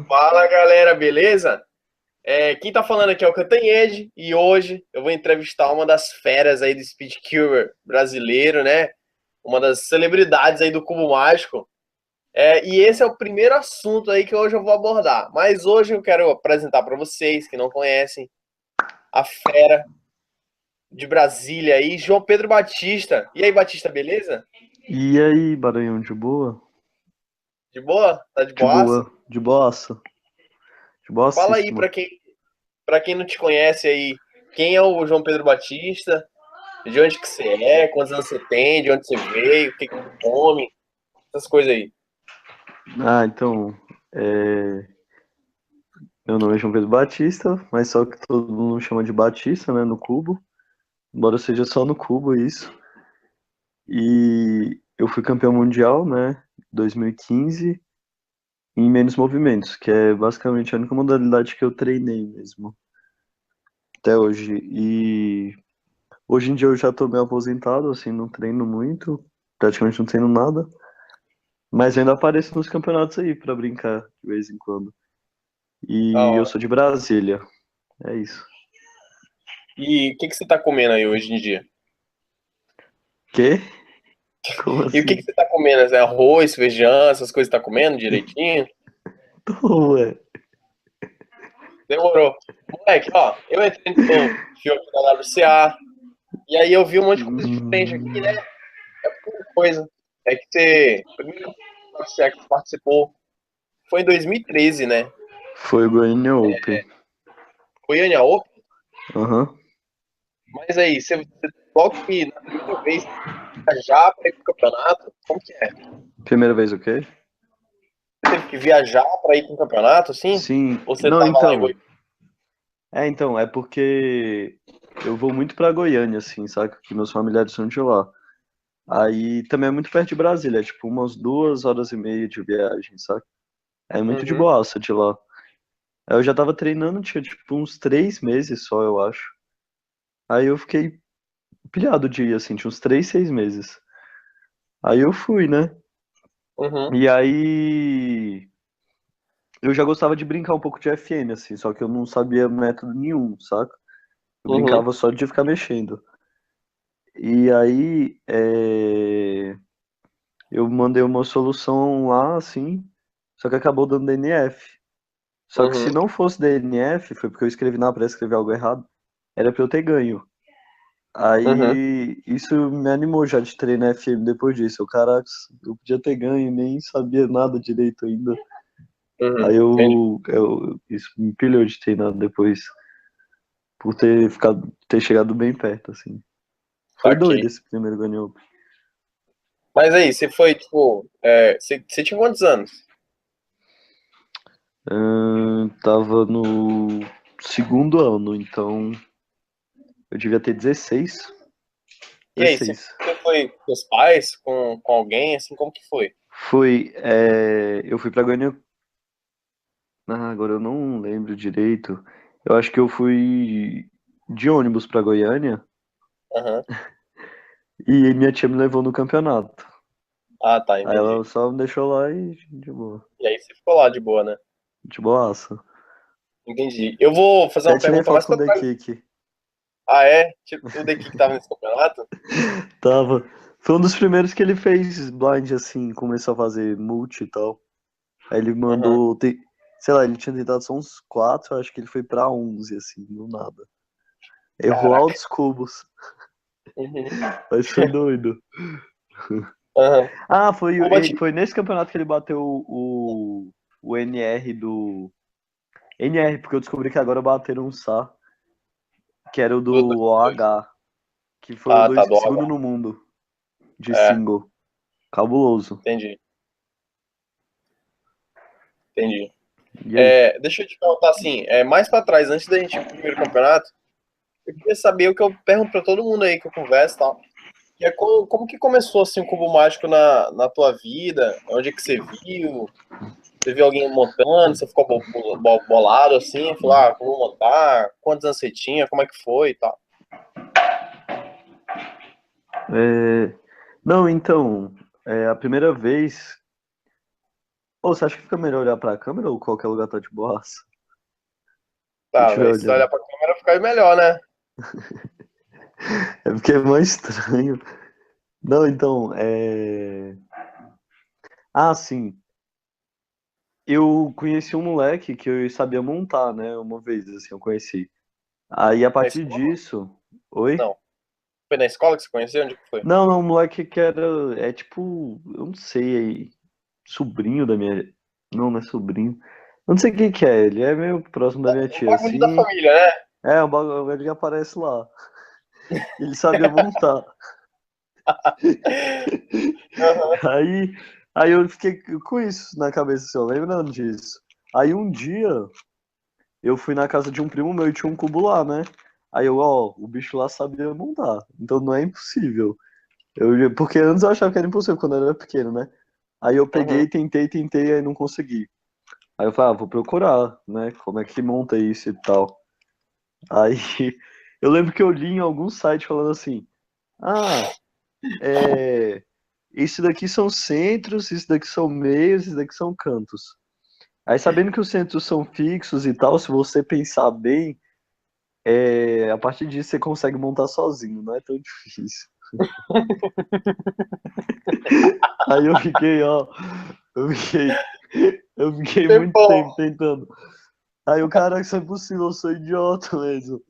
Fala galera, beleza? Quem tá falando aqui é o Cantanhede e hoje eu vou entrevistar uma das feras aí do Speedcuber brasileiro, né? Uma das celebridades aí do Cubo Mágico. E esse é o primeiro assunto aí que hoje eu vou abordar. Mas hoje eu quero apresentar para vocês que não conhecem a fera de Brasília aí, João Pedro Batista. E aí, Batista, beleza? E aí, Baranhão, de boa? De boa? Tá de De boaça? boa, de boaça, de Fala aí boacíssima. para quem não te conhece aí, quem é o João Pedro Batista? De onde que você é, quantos anos você tem, de onde você veio, o que que você come, essas coisas aí. Então, é... meu nome é João Pedro Batista, mas só que todo mundo me chama de Batista, né, no Cubo, embora seja só no Cubo isso. E eu fui campeão mundial, né, 2015, em menos movimentos, que é basicamente a única modalidade que eu treinei mesmo, até hoje. E hoje em dia eu já tô meio aposentado, assim, não treino muito, praticamente não treino nada. Mas eu ainda apareço nos campeonatos aí pra brincar de vez em quando. Da E eu hora. sou de Brasília. É isso. E o que que você tá comendo aí hoje em dia? Quê? Como E o que assim? que você tá comendo? É arroz, feijão, essas coisas você tá comendo direitinho? Ué. Demorou. Moleque, ó, eu entrei no seu perfil aqui da WCA, e aí eu vi um monte de coisa diferente aqui, né? Hum, Uma coisa. É que você, primeiro WCA que você participou foi em 2013, né? foi o Goiânia Open. Goiânia Open. Aham. Mas aí, você logo que na primeira vez viajar para ir pro campeonato, como que é? Primeira vez o quê? Você teve que viajar para ir para um campeonato, assim? Sim. Ou você Não, tava lá em então. Goiânia? É porque eu vou muito pra Goiânia, assim, saca? Que meus familiares são de lá. Aí também é muito perto de Brasília, é tipo umas 2 horas e meia de viagem, saca? É muito de Uhum, boaça de lá. Aí eu já tava treinando, tinha tipo uns 3 meses só, eu acho. Aí eu fiquei pilhado de ir, assim, tinha uns 3, 6 meses. Aí eu fui, né? uhum, E aí eu já gostava de brincar um pouco de FN, assim, só que eu não sabia método nenhum, saca? Eu uhum, brincava só de ficar mexendo. E aí eu mandei uma solução lá, assim, só que acabou dando DNF. Só que se uhum, não fosse DNF, foi porque eu escrevi na pressa, escrevi algo errado, era pra eu ter ganho. uhum, Aí isso me animou já de treinar FM depois disso. Eu, caraca, eu podia ter ganho e nem sabia nada direito ainda. uhum. Aí Entendi. isso me pilhou de treinar depois, por ter chegado bem perto, assim. Foi doido Saquei. esse primeiro ganhou. Mas aí, você foi, tipo, você tinha quantos anos? Tava no segundo ano, então eu devia ter 16. E aí, você 16. você foi com os pais, com alguém, assim, como que foi? Eu fui pra Goiânia. Agora eu não lembro direito. Eu acho que eu fui de ônibus pra Goiânia Aham. e minha tia me levou no campeonato. Ah, tá, Aí ela entendi. só me deixou lá e de boa. E aí você ficou lá de boa, né? De boaça. Entendi. Eu vou fazer Até uma tirei pergunta foto mais com o pra trás. Dekik. Ah, é? Tipo, o daqui que tava nesse campeonato? Tava. Foi um dos primeiros que ele fez blind assim, começou a fazer multi e tal. Aí ele Aham. mandou. Sei lá, ele tinha tentado só uns 4, eu acho que ele foi pra 11, assim, do nada. Errou Caraca. altos cubos, Uhum. mas foi doido. Aham. Ah, Ô, Bati. foi nesse campeonato que ele bateu o NR do. NR, porque eu descobri que agora bateram um SA, que era o do Do 2002. OH, que foi o Ah, tá, do segundo H. no mundo de É, single. Cabuloso. entendi, entendi. E aí? Deixa eu te perguntar assim, mais pra trás, antes da gente ir pro primeiro campeonato, eu queria saber o que eu pergunto pra todo mundo aí que eu converso e tal. Que é como que começou assim o cubo mágico na tua vida? Onde é que você viu? Você viu alguém montando? Você ficou bolado assim? Falou, ah, vou montar? Quantos anos você tinha? Como é que foi e tal? É, Não, então, a primeira vez Ou você acha que fica melhor olhar pra câmera ou qualquer lugar tá de boaça? Se eu Tá, estiver velho. Se você olhando. olhar pra câmera, fica melhor, né? É porque é mais estranho. Não, então, Ah, sim. Eu conheci um moleque que eu sabia montar, né? Uma vez, assim, eu conheci. Aí, a Na partir escola? disso... Oi? Não. Foi na escola que você conheceu? Onde que foi? Não, não, um moleque que era... É tipo... Eu não sei, sobrinho da minha... Não, não é sobrinho. Eu não sei quem que é, ele é meio próximo da minha Um tia, bagulho da assim. família, né? É, o bagulho ele aparece lá. Ele sabia montar. Aham. Aí, aí eu fiquei com isso na cabeça, assim, ó, lembrando disso. Aí um dia eu fui na casa de um primo meu e tinha um cubo lá, né? Aí eu, ó, o bicho lá sabia montar, então não é impossível. Porque antes eu achava que era impossível quando eu era pequeno, né? Aí eu Uhum. peguei, tentei, aí não consegui. Aí eu falei, ah, vou procurar, né? Como é que monta isso e tal. Aí eu lembro que eu li em algum site falando assim, ah, é. Isso daqui são centros, isso daqui são meios, isso daqui são cantos. Aí, sabendo que os centros são fixos e tal, se você pensar bem, a partir disso você consegue montar sozinho, não é tão difícil. Aí eu fiquei, ó, eu fiquei, eu fiquei muito Tempão. tempo tentando. Aí o cara, isso é possível, eu sou idiota mesmo.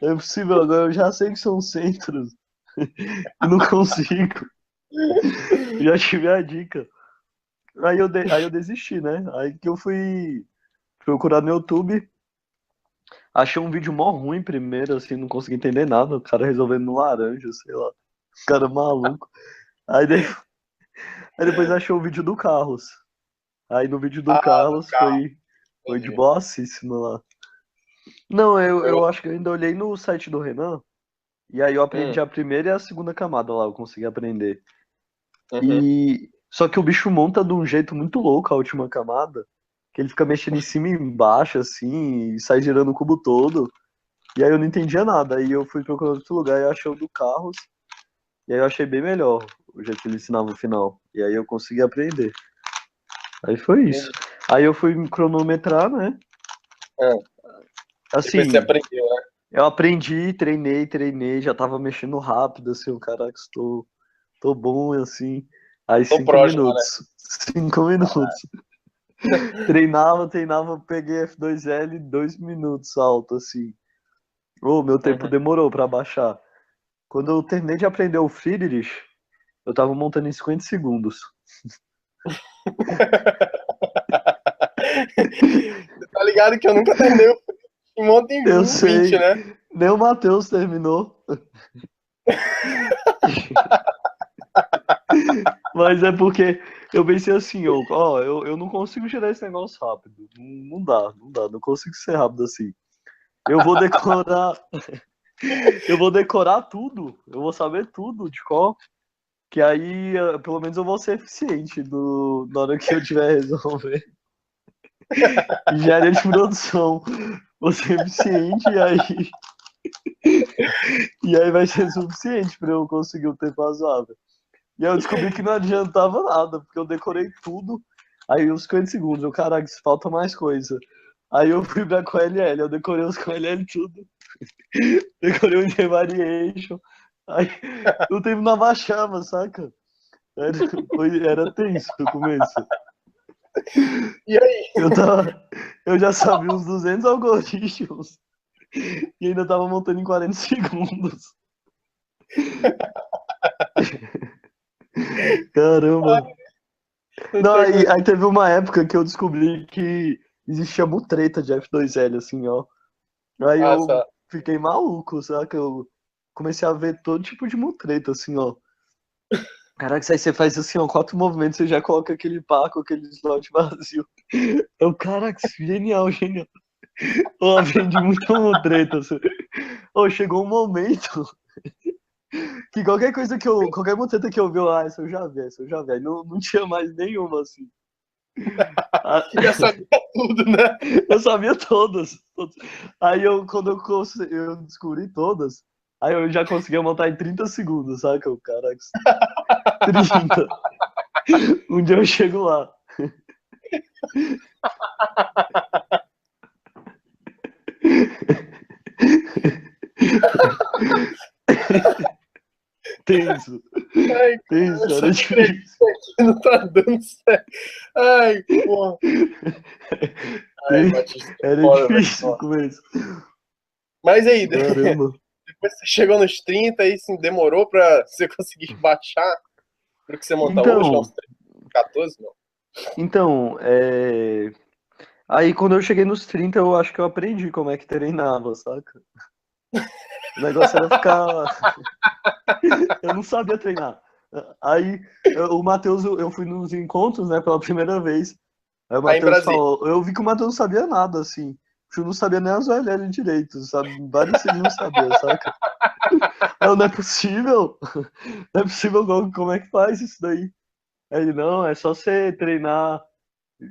É possível, agora eu já sei que são centros e não consigo. Já tive a dica. Aí eu desisti, né? Aí que eu fui procurar no YouTube. Achei um vídeo mó ruim primeiro, assim, não consegui entender nada. O cara resolvendo no laranja, sei lá. O cara maluco. Aí, de- Aí depois achei o vídeo do Carlos. Aí no vídeo do Ah, do Carlos carro. foi de Entendi. boaçíssimo lá. Não, eu, Eu... eu acho que eu ainda olhei no site do Renan. E aí eu aprendi Hum, a primeira e a segunda camada lá, eu consegui aprender. uhum. E só que o bicho monta de um jeito muito louco a última camada. Que ele fica mexendo em cima e embaixo, assim, e sai girando o cubo todo. E aí eu não entendia nada. Aí eu fui procurar outro lugar e achei o do Carros. E aí eu achei bem melhor o jeito que ele ensinava no final. E aí eu consegui aprender. Aí foi isso. Entendi. Aí eu fui me cronometrar, né? Ah, depois você Assim, aprendeu, né? eu aprendi, treinei, já tava mexendo rápido, assim, o caraca, tô bom, assim. Aí Tô 5 pro já, né? minutos. 5 minutos. Treinava, peguei F2L 2 minutos alto, assim. Ô, meu tempo Uhum. demorou pra baixar. Quando eu terminei de aprender o Friedrich, eu tava montando em 50 segundos. Você tá ligado que eu nunca terminei o monte Eu em 20, sei, né? nem o Matheus terminou. Mas é porque eu pensei assim, eu não consigo gerar esse negócio rápido. Não consigo ser rápido assim. Eu vou decorar, eu vou decorar tudo, eu vou saber tudo de qual, que aí pelo menos eu vou ser eficiente na hora que eu tiver resolver. Engenharia de produção, vou ser eficiente e aí vai ser suficiente para eu conseguir o tempo razoável. E aí eu descobri que não adiantava nada, porque eu decorei tudo. Aí os 50 segundos, caraca, falta mais coisa. Aí eu fui pra QLL, eu decorei os QLL tudo. Decorei o G-Variation. Aí o tempo não abaixava, saca? Era, era tenso no começo. E aí? Eu tava, eu já sabia uns 200 algoritmos e ainda tava montando em 40 segundos. Caramba. Não Não, tô aí aguentando. teve uma época que eu descobri que existia mutreta de F2L, assim, ó. Aí Ah, eu só. fiquei maluco, sabe? Eu comecei a ver todo tipo de mutreta, assim, ó. Caraca, isso aí você faz assim, ó, 4 movimentos, você já coloca aquele par com aquele slot vazio. Eu, caraca, genial, genial. Eu aprendi muita mutreta, assim. Ô, chegou um momento que qualquer mutreta que eu vi, essa eu já vi, essa eu já vi. Aí não tinha mais nenhuma, assim. Ah, Já sabia tudo, né? eu sabia todas. Aí eu descobri todas, aí eu já conseguia montar em 30 segundos, sabe? Caraca, 30. Um dia eu chego lá. Tenso, Ai, cara, tenso, essa era entrevista difícil. aqui não tá dando certo. Ai, porra. Ai, Tem- Batista, Era foda, velho. difícil no começo. Mas aí, Caramba. depois você chegou nos 30 e assim, demorou pra você conseguir baixar pro que você monta hoje, que é uns Então, 13, 14, não? então, aí quando eu cheguei nos 30 eu acho que eu aprendi como é que treinava, saca? O negócio era ficar. Eu não sabia treinar. Aí o Matheus, eu fui nos encontros, né, pela primeira vez. Aí o Aí em Matheus Brasília. falou, eu vi que o Matheus não sabia nada, assim. Eu não sabia nem as OLL direito, sabe? Vários ele não sabia, saca? Não é possível. Não é possível, como é que faz isso daí? Aí ele, não, é só você treinar,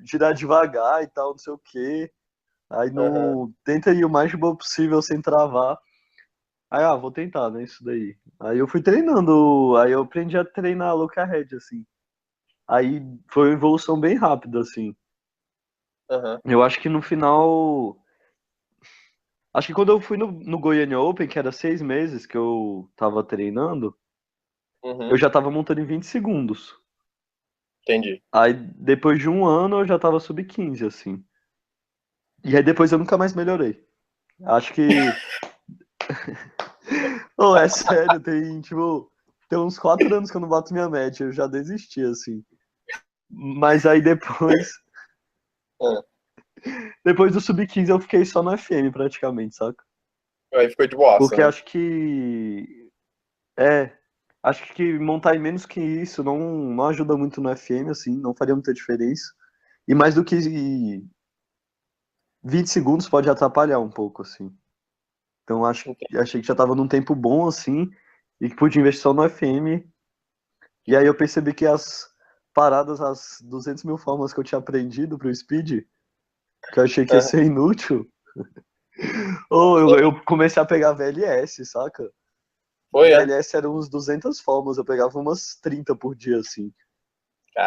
girar devagar e tal, não sei o quê. Aí Aham, no, tenta ir o mais de boa possível sem travar. Aí, vou tentar, né, isso daí. Aí eu fui treinando, aí eu aprendi a treinar look ahead, assim. Aí foi uma evolução bem rápida, assim. aham, Eu acho que no final. Acho que quando eu fui no Goiânia Open, que era 6 meses que eu tava treinando, eu uhum, já tava montando em 20 segundos. entendi. Aí depois de um ano eu já tava sub 15, assim. E aí depois eu nunca mais melhorei. Acho que. Oh, é sério, tem, tipo. Tem uns 4 anos que eu não bato minha média, eu já desisti, assim. Mas aí depois. Ah, Depois do sub 15 eu fiquei só no FM praticamente, saca? aí ficou de boassa, Porque né? acho que. É. Acho que montar em menos que isso não ajuda muito no FM, assim, não faria muita diferença. E mais do que 20 segundos pode atrapalhar um pouco, assim. Então achei que já tava num tempo bom, assim, e que podia investir só no FM. E aí eu percebi que as paradas, as 200 mil formas que eu tinha aprendido pro Speed, que eu achei que ia Aham. ser inútil, ou eu comecei a pegar VLS, saca? Foi, é? VLS eram uns 200 formas, eu pegava umas 30 por dia, assim.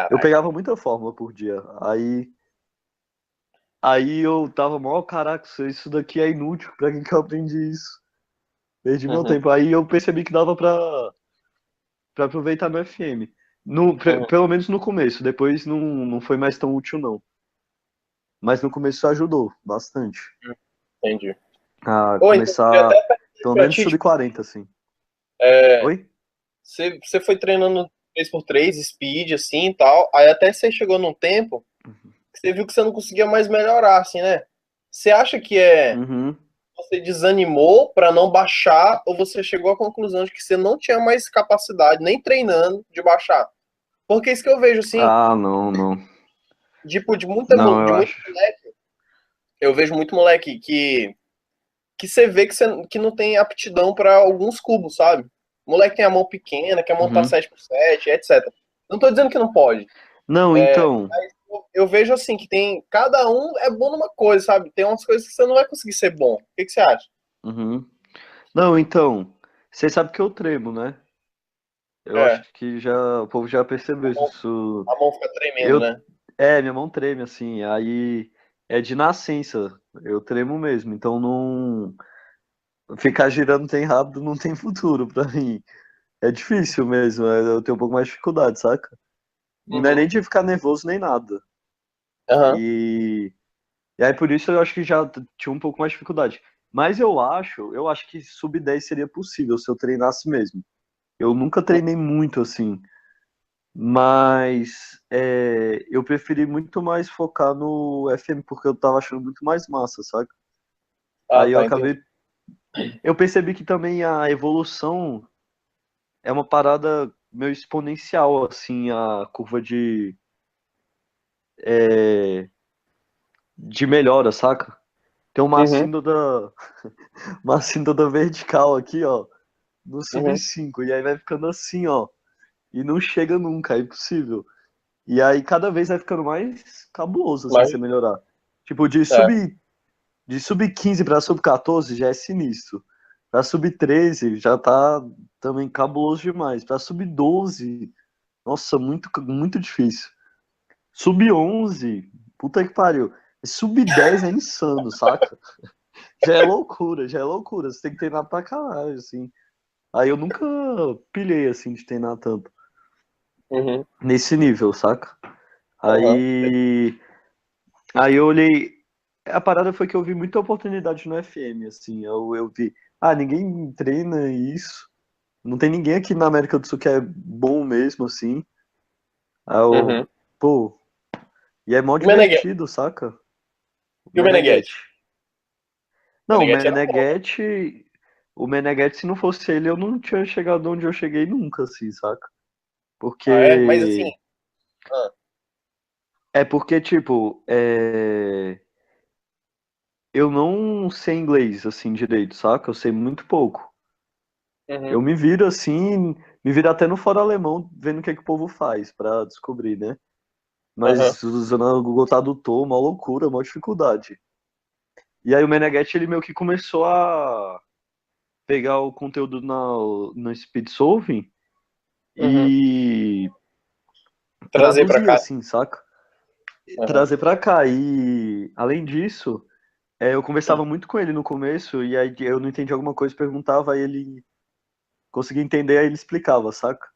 Eu Caraca. pegava muita fórmula por dia. Aí eu tava mal, caraca, isso daqui é inútil, pra que eu aprendi isso? Perdi meu Uhum, tempo. Aí eu percebi que dava pra aproveitar no FM. uhum, Pelo menos no começo, depois não foi mais tão útil, não. Mas no começo isso ajudou bastante. entendi. A Ou então, eu começar, até perguntei pelo pra menos ti, sub tipo, 40 assim. é, Oi? você foi treinando 3x3 speed, assim, e tal, aí até você chegou num tempo que você viu que você não conseguia mais melhorar, assim, né? Você acha que Uhum. você desanimou pra não baixar ou você chegou à conclusão de que você não tinha mais capacidade, nem treinando, de baixar? Porque isso que eu vejo, assim, Ah, não, não. tipo, Não, de eu muito acho. moleque, eu vejo muito moleque que você vê que não tem aptidão pra alguns cubos, sabe? O moleque tem a mão pequena, quer montar Uhum. 7x7, etc. Não tô dizendo que não pode. Não, então. Eu vejo assim que tem. Cada um é bom numa coisa, sabe? Tem umas coisas que você não vai conseguir ser bom. O que você acha? Uhum. Não, então. Você sabe que eu tremo, né? Eu acho É, que já o povo já percebeu isso. a mão fica tremendo, Eu, né? minha mão treme assim, aí é de nascença. Eu tremo mesmo, então não ficar girando tem rápido não tem futuro pra mim. É difícil mesmo, eu tenho um pouco mais de dificuldade, saca? Não é Uhum. nem de ficar nervoso nem nada. Aham. E, e aí por isso eu acho que já tinha um pouco mais de dificuldade. Mas eu acho que sub 10 seria possível se eu treinasse mesmo. Eu nunca treinei muito assim. Mas eu preferi muito mais focar no FM porque eu tava achando muito mais massa, sabe? Ah, Aí eu tá, entendi. acabei. Eu percebi que também a evolução é uma parada meio exponencial, assim, a curva de melhora, saca? Tem uma Uhum, assíndota, uma assíndota vertical aqui, ó, no sub uhum. 5 e aí vai ficando assim, ó, e não chega nunca, é impossível. E aí cada vez vai ficando mais cabuloso, assim, Mas, você melhorar. Tipo, de é. sub 15 para sub 14 já é sinistro. Pra sub 13 já tá também cabuloso demais. Pra sub 12, nossa, muito, muito difícil. Sub 11 puta que pariu. Sub-10 é insano, saca? Já é loucura, já é loucura. Você tem que treinar pra caralho, assim. Aí eu nunca pilhei, assim, de treinar tanto. Uhum. Nesse nível, saca? Aham. Aí eu olhei. A parada foi que eu vi muita oportunidade no FM, assim. Eu vi, ninguém treina isso. Não tem ninguém aqui na América do Sul que é bom mesmo, assim. Aí eu, Uhum. pô, e é mó E o Meneghetti? divertido, saca? O E o Meneghetti? Meneghetti. O Não, Meneghetti era bom, né? O Meneghetti, se não fosse ele, eu não tinha chegado onde eu cheguei nunca, assim, saca? Ah, é? Mas assim, Porque. ah, É porque, tipo, eu não sei inglês, assim, direito, saca? Eu sei muito pouco. uhum. Eu me viro assim, me viro até no fora alemão, vendo o que é que o povo faz pra descobrir, né? Aham. Mas usando o Google Tradutor, uma loucura, uma dificuldade. E aí o Meneghetti, ele meio que começou a pegar o conteúdo no Speed Solving Uhum. e Trazer pra traduzir, cá. assim, saca? Aham. Trazer pra cá. E, além disso, eu conversava muito com ele no começo, e aí eu não entendia alguma coisa, perguntava, aí ele conseguia entender, aí ele explicava, saca?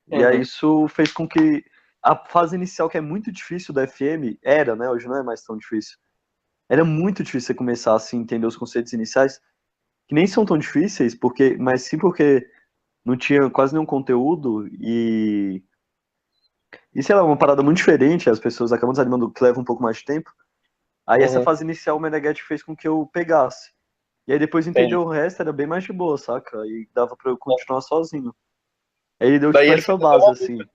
E aí Uhum. isso fez com que a fase inicial, que é muito difícil da FM, era, né? Hoje não é mais tão difícil. Era muito difícil você começar assim, entender os conceitos iniciais, que nem são tão difíceis, mas sim porque não tinha quase nenhum conteúdo e sei lá, uma parada muito diferente, as pessoas acabam desanimando que leva um pouco mais de tempo. Aí essa Uhum. fase inicial o Meneghetti fez com que eu pegasse. E aí depois entender Entendi. o resto era bem mais de boa, saca? Aí dava pra eu continuar sozinho. Aí ele deu Daí tipo ele essa fez até base uma música. assim.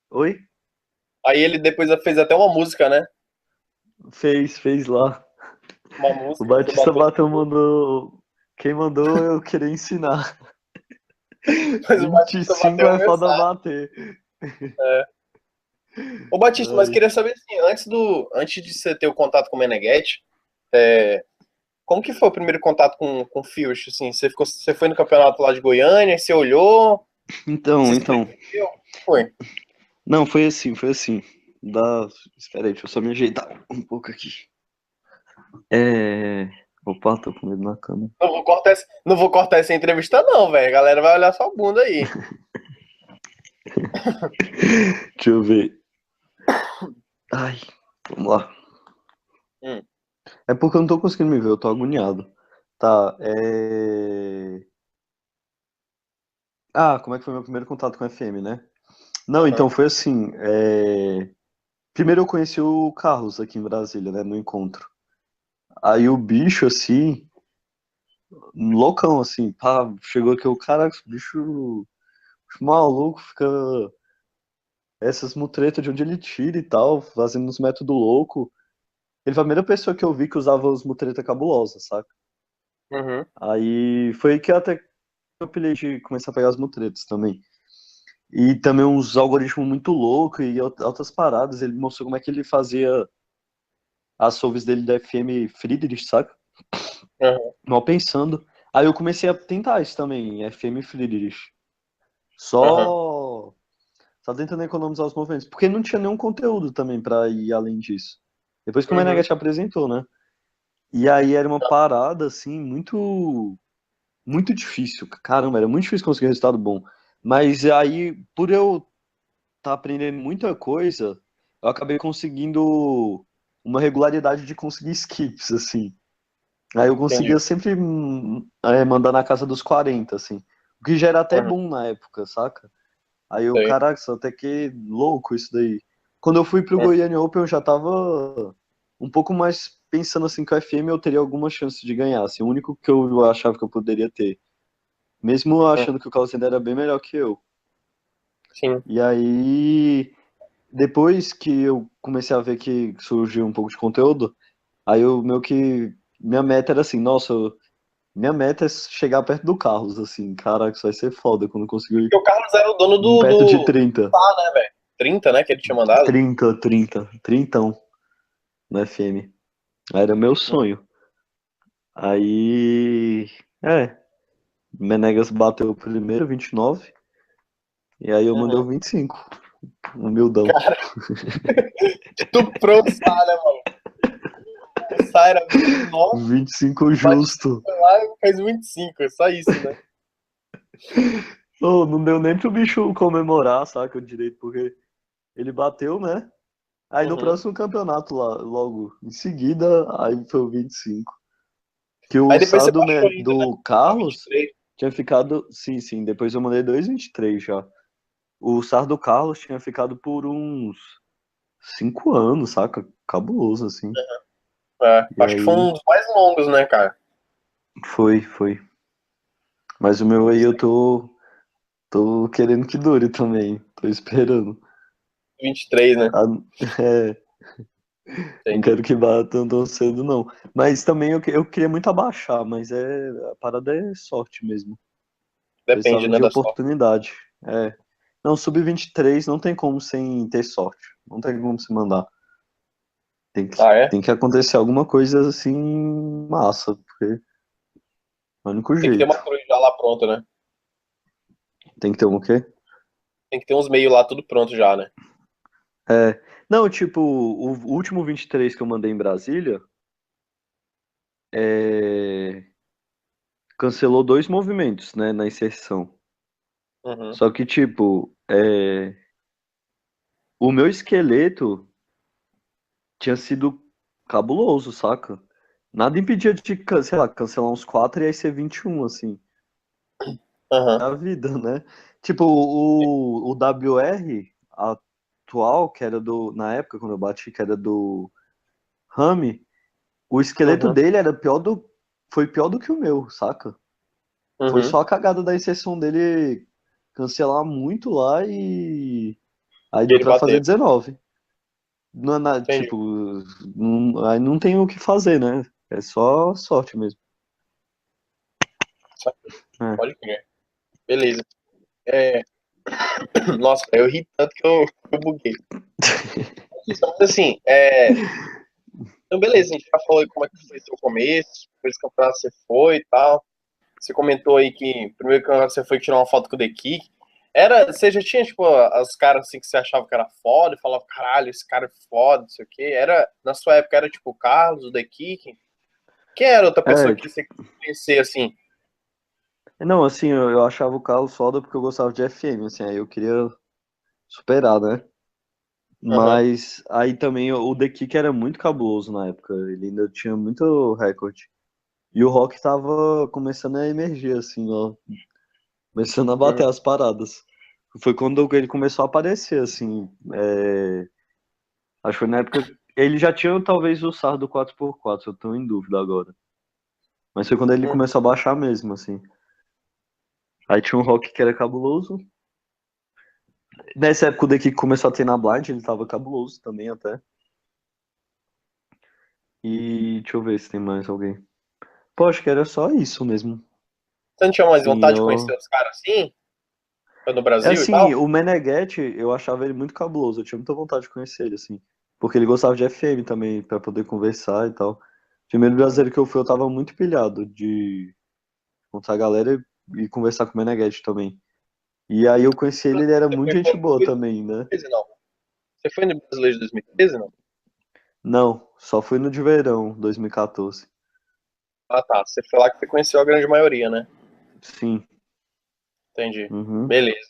Oi? Aí ele depois fez até uma música, né? Fez lá. Uma O música que Batista bateu. Bateu mandou. Quem mandou eu querer ensinar. Mas o Batista 25 bateu uma é foda mensagem. bater. É. Ô Batista, mas Ai. queria saber assim, antes de você ter o contato com o Meneghetti, é, como que foi o primeiro contato com o Fierce, assim? Você foi no campeonato lá de Goiânia, você olhou, você Então. escreveu? Foi. Não, foi assim, foi assim. Espera aí, deixa eu só me ajeitar um pouco aqui. É. Opa, tô com medo na câmera. Não vou cortar essa entrevista não, velho. A galera vai olhar sua bunda aí. Deixa eu ver. Ai, vamos lá. Hum. É porque eu não tô conseguindo me ver, eu tô agoniado. Tá, como é que foi meu primeiro contato com a FM, né? Não, Aham. então foi assim. Primeiro eu conheci o Carlos aqui em Brasília, né, no encontro. Aí o bicho, assim, loucão, assim, pá, chegou aqui, o cara, bicho maluco, fica essas mutretas de onde ele tira e tal, fazendo uns métodos loucos. Ele foi a primeira pessoa que eu vi que usava os mutreta cabulosas, saca? Uhum. Aí foi aí que eu até eu pilhei de começar a pegar as mutretas também. E também uns algoritmos muito loucos e outras paradas. Ele mostrou como é que ele fazia as solves dele da FM Friedrich, saca? Uhum. Mal pensando. Aí eu comecei a tentar isso também, FM Friedrich. Uhum. Só, só tentando economizar os movimentos. Porque não tinha nenhum conteúdo também pra ir além disso. Depois que o Uhum. Meneghetti apresentou, né? E aí era uma parada, assim, muito difícil. Caramba, era muito difícil conseguir resultado bom. Mas aí, por eu estar aprendendo muita coisa, eu acabei conseguindo uma regularidade de conseguir skips, assim. Aí eu Entendi. conseguia sempre mandar na casa dos 40, assim. O que já era até Uhum. bom na época, saca? Aí eu, Sei. caraca, até que louco isso daí. Quando eu fui pro Uhum. Goiânia Open, eu já tava um pouco mais pensando assim que o FM eu teria alguma chance de ganhar, assim, o único que eu achava que eu poderia ter. Mesmo Uhum. achando que o Carlos ainda era bem melhor que eu. Sim. E aí, depois que eu comecei a ver que surgiu um pouco de conteúdo, aí eu meio que. Minha meta era assim, nossa, minha meta é chegar perto do Carlos, assim, caraca, isso vai ser foda quando conseguir Porque o Carlos era o dono perto de 30. tá, né, velho? 30, né, que ele tinha mandado. 30 no FM. Era meu sonho. Aí, Menegas bateu o primeiro, 29, e aí eu mandei Uhum. o 25. Humildão. Cara, estuprou o Sá, né, mano? O Sá era 29, 25 bate justo. lá e faz 25, é só isso, né? Ô, não deu nem pro bicho comemorar, saca? O direito, porque ele bateu, né? Aí no Uhum. próximo campeonato lá, logo em seguida, aí foi o 25. Que Aí o depois você saldo baixou ainda, né? do Pra Carlos 23. tinha ficado. Sim, sim, depois eu mandei 2,23 já. O SAR do Carlos tinha ficado por uns 5 anos, saca? Cabuloso, assim. É, E acho que foi aí um dos mais longos, né, cara? foi. Mas o meu aí eu tô querendo que dure também. Tô esperando. 23, né? Ah, é, não Entendi. quero que bata tão cedo, não. Mas também eu queria muito abaixar, mas a parada é sorte mesmo. Depende, Precisava né, de da sorte. oportunidade. É. Não, sub-23 não tem como sem ter sorte. Não tem como se mandar. Ah, é? Tem que acontecer alguma coisa assim massa, porque é o único Tem que ter jeito. uma cruz já lá pronta, né? Tem que ter um quê? Tem que ter uns meios lá tudo pronto já, né? É. Não, tipo, o último 23 que eu mandei em Brasília, é, cancelou 2 movimentos, né, na inserção. Uhum. Só que, tipo, o meu esqueleto tinha sido cabuloso, saca? Nada impedia de, sei lá, cancelar uns 4 e aí ser 21, assim. Aham. A vida, né? Tipo, o WR atual, que era na época, quando eu bati, que era do Rami, o esqueleto Uhum. dele foi pior do que o meu, saca? Foi Uhum. só a cagada da inserção dele cancelar muito lá e aí E deu ele pra fazer bateu. 19. Não, Entendi. tipo, aí não tem o que fazer, né? É só sorte mesmo. É. Pode crer. Beleza. É... Nossa, eu ri tanto que eu buguei. Mas assim, então beleza, a gente já falou aí como é que foi seu começo, quais campeonatos você foi e tal. Você comentou aí que o primeiro campeonato você foi tirar uma foto com o The Kick. Você já tinha, tipo, os caras assim que você achava que era foda e falava, caralho, esse cara é foda, não sei o quê. Na sua época era tipo o Carlos, o The Kick. Quem era outra pessoa É, que você conhecia assim? não, assim, eu achava o Carlos foda porque eu gostava de FM, assim, aí eu queria superar, né? Aham. Mas aí também o The Kick era muito cabuloso na época, ele ainda tinha muito recorde. E o rock tava começando a emergir, assim, ó, começando a Uhum. bater as paradas. Foi quando ele começou a aparecer, assim, acho que foi na época. Ele já tinha talvez o SAR do 4x4, eu tô em dúvida agora. Mas foi quando ele Uhum. começou a baixar mesmo, assim. Aí tinha um rock que era cabuloso. Nessa época o The Kick começou a ter na Blind, ele tava cabuloso também até. E deixa eu ver se tem mais alguém. Pô, acho que era só isso mesmo. Você não tinha mais Sim, vontade de conhecer os caras assim? No é Brasil e assim, tal? o Meneghetti, eu achava ele muito cabuloso, eu tinha muita vontade de conhecer ele, assim. Porque ele gostava de FM também, pra poder conversar e tal. Primeiro brasileiro que eu fui, eu tava muito pilhado de encontrar a galera e conversar com o Meneghetti também. E aí eu conheci ele era Você muito foi gente quando? boa Foi também, né? 2013, não? Você foi no Brasileiro de 2013, não? Não, só fui no de verão, 2014. Ah, tá. Você foi lá que você conheceu a grande maioria, né? Sim. Entendi. Uhum. Beleza,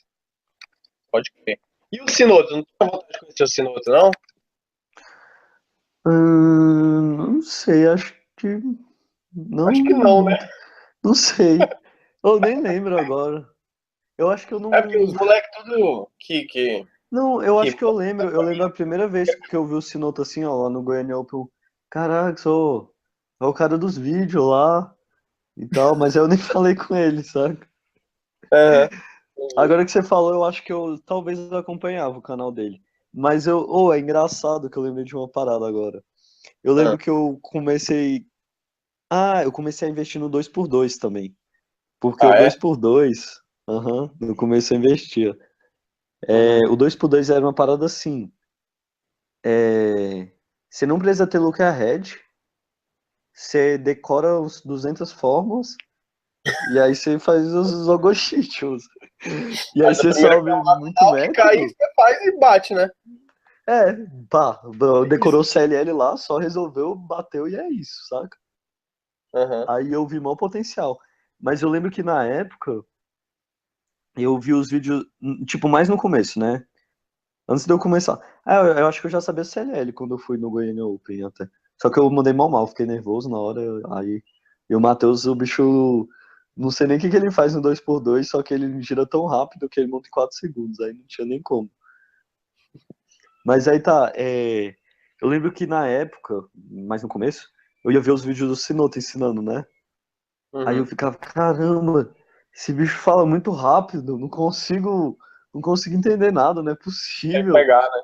pode crer. E o Sinoto? Não tinha vontade de conhecer o Sinoto, não? Não sei, acho que não, Acho que não, não, né? não sei. Eu nem lembro agora. Eu acho que eu É porque não. os moleques tudo Não, eu que acho que eu manda lembro. Eu pra mim. lembro a primeira vez que eu vi o Sinoto assim, ó, lá no Goiânia Open. Caraca, é o cara dos vídeos lá e tal, mas eu nem falei com ele, sabe? Aham. Agora que você falou, eu acho que eu talvez eu acompanhava o canal dele. Mas é engraçado que eu lembrei de uma parada agora. Eu Ah, lembro que eu comecei a investir no 2x2 também. Porque o ah, é? 2x2, no começo eu investia. Uhum. O 2x2 era uma parada assim. Você não precisa ter look ahead, você decora uns 200 fórmulas e aí você faz os logochitos. E aí Faz a você primeira sobe camada, muito o que cair, método? você faz e bate, né? É, pá, É decorou isso. o CLL lá, só resolveu, bateu e é isso, saca? Aham, Aí eu vi mau potencial. Mas eu lembro que na época eu vi os vídeos, tipo, mais no começo, né? Antes de eu começar. Ah, eu acho que eu já sabia CLL quando eu fui no Goiânia Open até. Só que eu mandei mal, fiquei nervoso na hora. Aí. E o Matheus, o bicho. Não sei nem o que que ele faz no 2x2, só que ele gira tão rápido que ele monta em 4 segundos. Aí não tinha nem como. Mas aí tá. Eu lembro que na época, mais no começo, eu ia ver os vídeos do Sinoto ensinando, né? Aí eu uhum. ficava, caramba, esse bicho fala muito rápido, não consigo entender nada, não é Quer possível. pegar, né?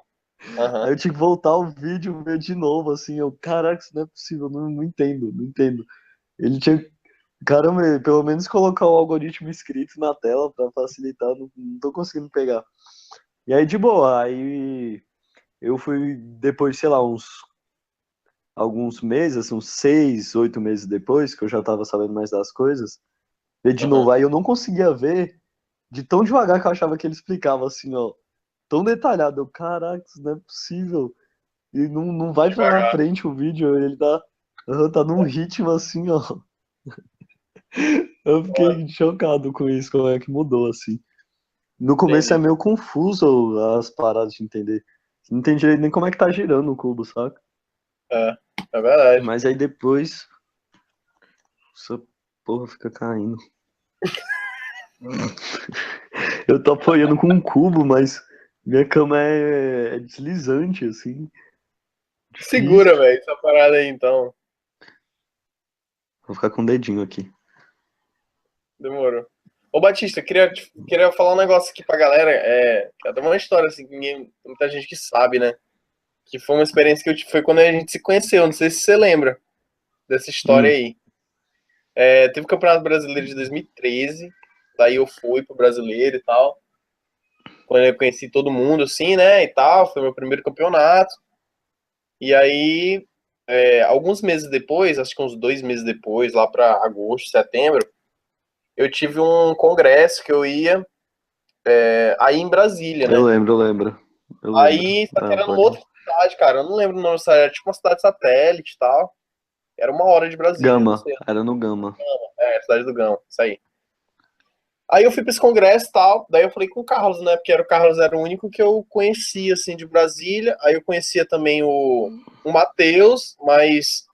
Aí Aham. eu tinha que voltar o vídeo, ver de novo, assim, eu, caraca, isso não é possível, não entendo, não entendo. Ele tinha, caramba, pelo menos colocar o algoritmo escrito na tela pra facilitar, não tô conseguindo pegar. E aí, de boa, aí eu fui depois, sei lá, alguns meses, assim, uns 6, 8 meses depois, que eu já tava sabendo mais das coisas, ver de novo. Aham. Aí eu não conseguia ver de tão devagar que eu achava que ele explicava, assim, ó, tão detalhado. Eu, caraca, isso não é possível. E não vai pra Devagar. frente o vídeo, ele tá num ritmo assim, ó. Eu fiquei chocado com isso, como é que mudou, assim. No começo é Entendi. meio confuso as paradas de entender. Não entende direito nem como é que tá girando o cubo, saca? É, é verdade. Mas aí depois, essa porra fica caindo. Eu tô apoiando com um cubo, mas minha cama é deslizante, assim. Segura, Difícil. velho, essa parada aí, então. Vou ficar com o dedinho aqui. Demorou. Ô, Batista, queria falar um negócio aqui pra galera. Que é até uma história, assim, que muita gente que sabe, né? Que foi uma experiência que eu tive, foi quando a gente se conheceu. Não sei se você lembra dessa história Hum, aí. Teve o Campeonato Brasileiro de 2013. Daí eu fui pro Brasileiro e tal. Quando eu conheci todo mundo, assim, né? E tal. Foi meu primeiro campeonato. E aí, alguns meses depois, acho que uns 2 meses depois, lá pra agosto, setembro, eu tive um congresso que eu ia aí em Brasília, eu né? lembro, eu lembro. Eu lembro. Aí, só que Ah, era numa pode. outra cidade, cara. Eu não lembro o nome da cidade, era tipo uma cidade satélite e tal. Era 1 hora de Brasília, não Gama, sei. era no Gama. Cidade do Gama, isso aí. Aí eu fui pra esse congresso e tal, daí eu falei com o Carlos, né? Porque o Carlos era o único que eu conhecia, assim, de Brasília. Aí eu conhecia também o Matheus, mas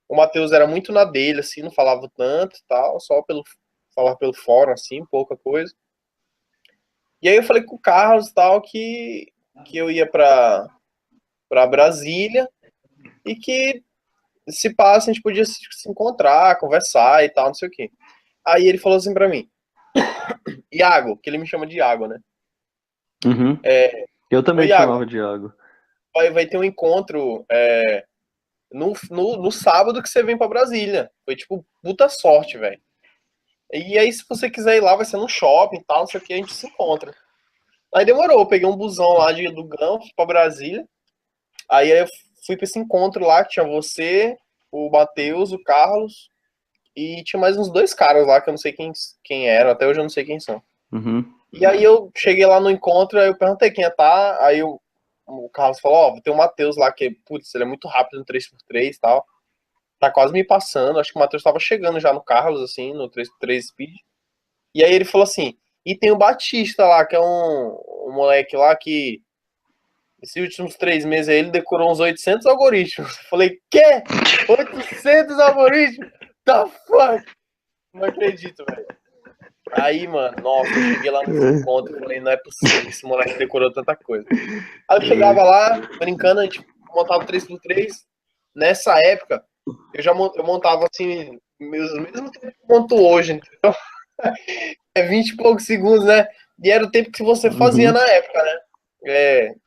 o Matheus era muito na dele, assim, não falava tanto e tal, falava pelo fórum, assim, pouca coisa. E aí eu falei com o Carlos e tal que eu ia pra Brasília e que se passa, a gente podia se encontrar, conversar e tal, não sei o quê. Aí ele falou assim pra mim, Iago, que ele me chama de Iago, né? Uhum. Eu Ô também te Iago, chamava de Iago. vai ter um encontro no sábado que você vem pra Brasília. Foi tipo, puta sorte, velho. E aí, se você quiser ir lá, vai ser no shopping e tal, não sei o que, a gente se encontra. Aí demorou, eu peguei um busão lá do Ganfo pra Brasília. Aí eu fui pra esse encontro lá, que tinha você, o Matheus, o Carlos, e tinha mais uns 2 caras lá que eu não sei quem eram, até hoje eu não sei quem são. Uhum. E aí eu cheguei lá no encontro, aí eu perguntei quem ia tá, aí o Carlos falou, ó, tem o Matheus lá, que, putz, ele é muito rápido no 3x3 e tal, tá quase me passando, acho que o Matheus tava chegando já no Carlos, assim, no 3x3 speed. E aí ele falou assim, e tem o Batista lá, que é um moleque lá que, esses últimos 3 meses aí, ele decorou uns 800 algoritmos. Eu falei, quê? 800 algoritmos? The fuck? Não acredito, velho. Aí, mano, nossa, eu cheguei lá nesse encontro e falei, não é possível que esse moleque decorou tanta coisa. Aí eu chegava lá, brincando, a gente montava 3x3. Nessa época, eu montava assim, mesmo tempo que eu monto hoje, entendeu? 20 e poucos segundos, né? E era o tempo que você fazia Uhum. na época, né?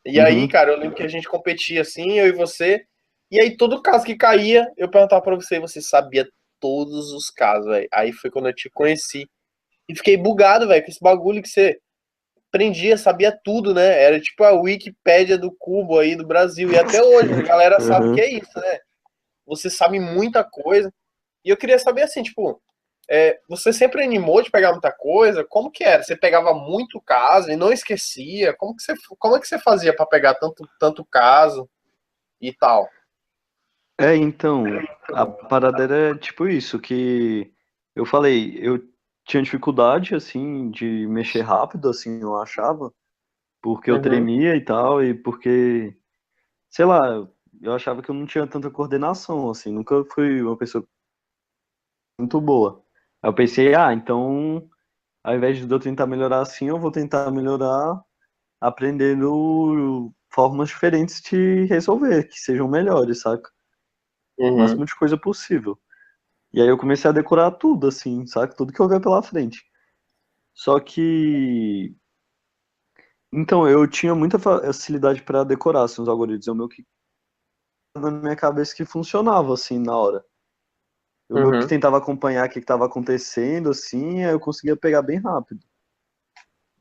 E aí, Uhum. cara, eu lembro que a gente competia assim, eu e você. E aí, todo caso que caía, eu perguntava pra você, e você sabia todos os casos, velho. Aí foi quando eu te conheci. E fiquei bugado, velho, com esse bagulho que você aprendia, sabia tudo, né? Era tipo a Wikipédia do Cubo aí do Brasil. E até hoje a galera sabe que Uhum. é isso, né? Você sabe muita coisa. E eu queria saber assim, tipo, Você sempre animou de pegar muita coisa? Como que era? Você pegava muito caso e não esquecia? Como é que você fazia para pegar tanto caso e tal? Então, a parada era tipo isso, que eu falei, eu tinha dificuldade, assim, de mexer rápido, assim, eu achava, porque eu Uhum, tremia e tal, e porque, sei lá, eu achava que eu não tinha tanta coordenação, assim, nunca fui uma pessoa muito boa. Aí eu pensei, então, ao invés de eu tentar melhorar assim, eu vou tentar melhorar aprendendo formas diferentes de resolver, que sejam melhores, saca? O uhum, máximo de coisa possível. E aí eu comecei a decorar tudo, assim, saca? Tudo que eu ver pela frente. Só que. Então, eu tinha muita facilidade para decorar, assim, os algoritmos. É o meu que na minha cabeça que funcionava, assim, na hora. O meu que uhum, tentava acompanhar o que estava acontecendo, assim, aí eu conseguia pegar bem rápido.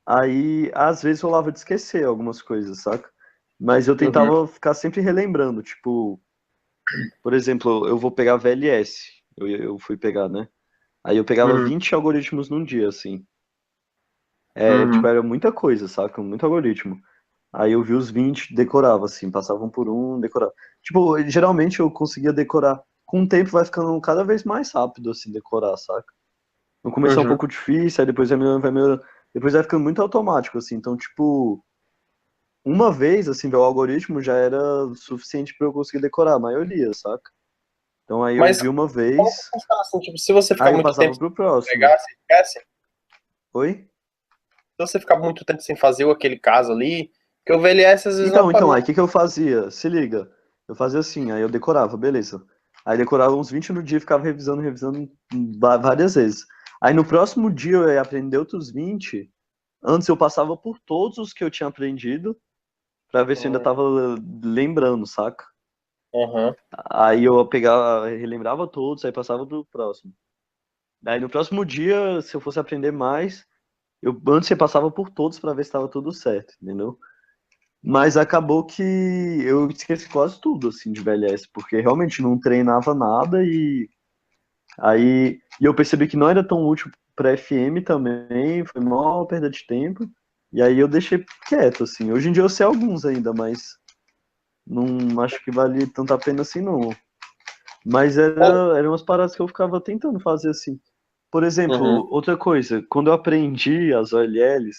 Aí, às vezes, rolava de esquecer algumas coisas, saca? Mas eu uhum, tentava ficar sempre relembrando, tipo, por exemplo, eu vou pegar VLS. Eu fui pegar, né? Aí eu pegava uhum, 20 algoritmos num dia, assim. Tipo, uhum, era muita coisa, saca? Muito algoritmo. Aí eu vi os 20, decorava, assim, passavam por um, decorava. Tipo, geralmente eu conseguia decorar. Com o tempo vai ficando cada vez mais rápido, assim, decorar, saca? No começo é um uhum. pouco difícil, aí depois vai melhorando. Depois vai ficando muito automático, assim. Então, tipo, uma vez, assim, ver o algoritmo já era suficiente pra eu conseguir decorar a maioria, saca? Então aí eu Mas vi uma como que vez, funciona assim? Tipo, se você ficar aí eu muito tempo passava sem pro próximo. pegar, você esquece? Se Oi? você ficar muito tempo sem fazer aquele caso ali, porque o VLS às vezes não, Então, não... aí o que que eu fazia? Se liga. Eu fazia assim, aí eu decorava, beleza. Aí decorava uns 20 no dia e ficava revisando, revisando várias vezes. Aí no próximo dia eu ia aprender outros 20. Antes eu passava por todos os que eu tinha aprendido, pra ver se eu ainda tava lembrando, saca? Uhum, Aí eu pegava, relembrava todos, aí passava pro próximo. Daí no próximo dia, se eu fosse aprender mais, antes eu passava por todos pra ver se tava tudo certo, entendeu? Mas acabou que eu esqueci quase tudo, assim, de VLS, porque realmente não treinava nada e eu percebi que não era tão útil para FM também, foi uma perda de tempo, e aí eu deixei quieto, assim. Hoje em dia eu sei alguns ainda, mas não acho que vale tanto a pena assim, não. Mas eram umas paradas que eu ficava tentando fazer assim. Por exemplo, uhum, outra coisa, quando eu aprendi as OLLs,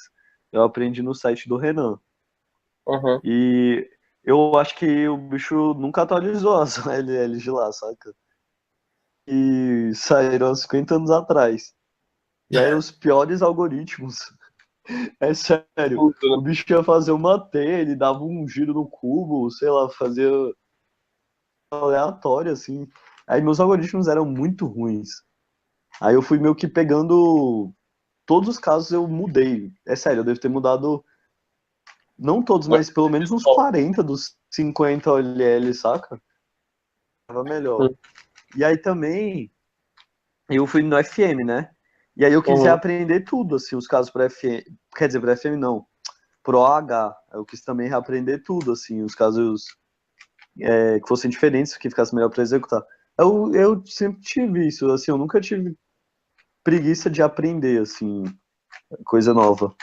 eu aprendi no site do Renan. uhum. E eu acho que o bicho nunca atualizou as LLs de lá, saca? E saíram há 50 anos atrás. E aí eram os piores algoritmos. É sério. Tudo, né? O bicho ia fazer uma T, ele dava um giro no cubo, sei lá, fazia aleatório, assim. Aí meus algoritmos eram muito ruins. Aí eu fui meio que pegando. Todos os casos eu mudei. É sério, eu devo ter mudado. Não todos, mas pelo menos uns 40 dos 50 OLL, saca? Tava melhor. E aí também eu fui no FM, né? E aí eu quis Uhum, reaprender tudo, assim, os casos para FM. Quer dizer, para FM não, pro OH. Eu quis também reaprender tudo, assim, os casos que fossem diferentes, que ficasse melhor para executar. Eu sempre tive isso, assim, eu nunca tive preguiça de aprender, assim, coisa nova.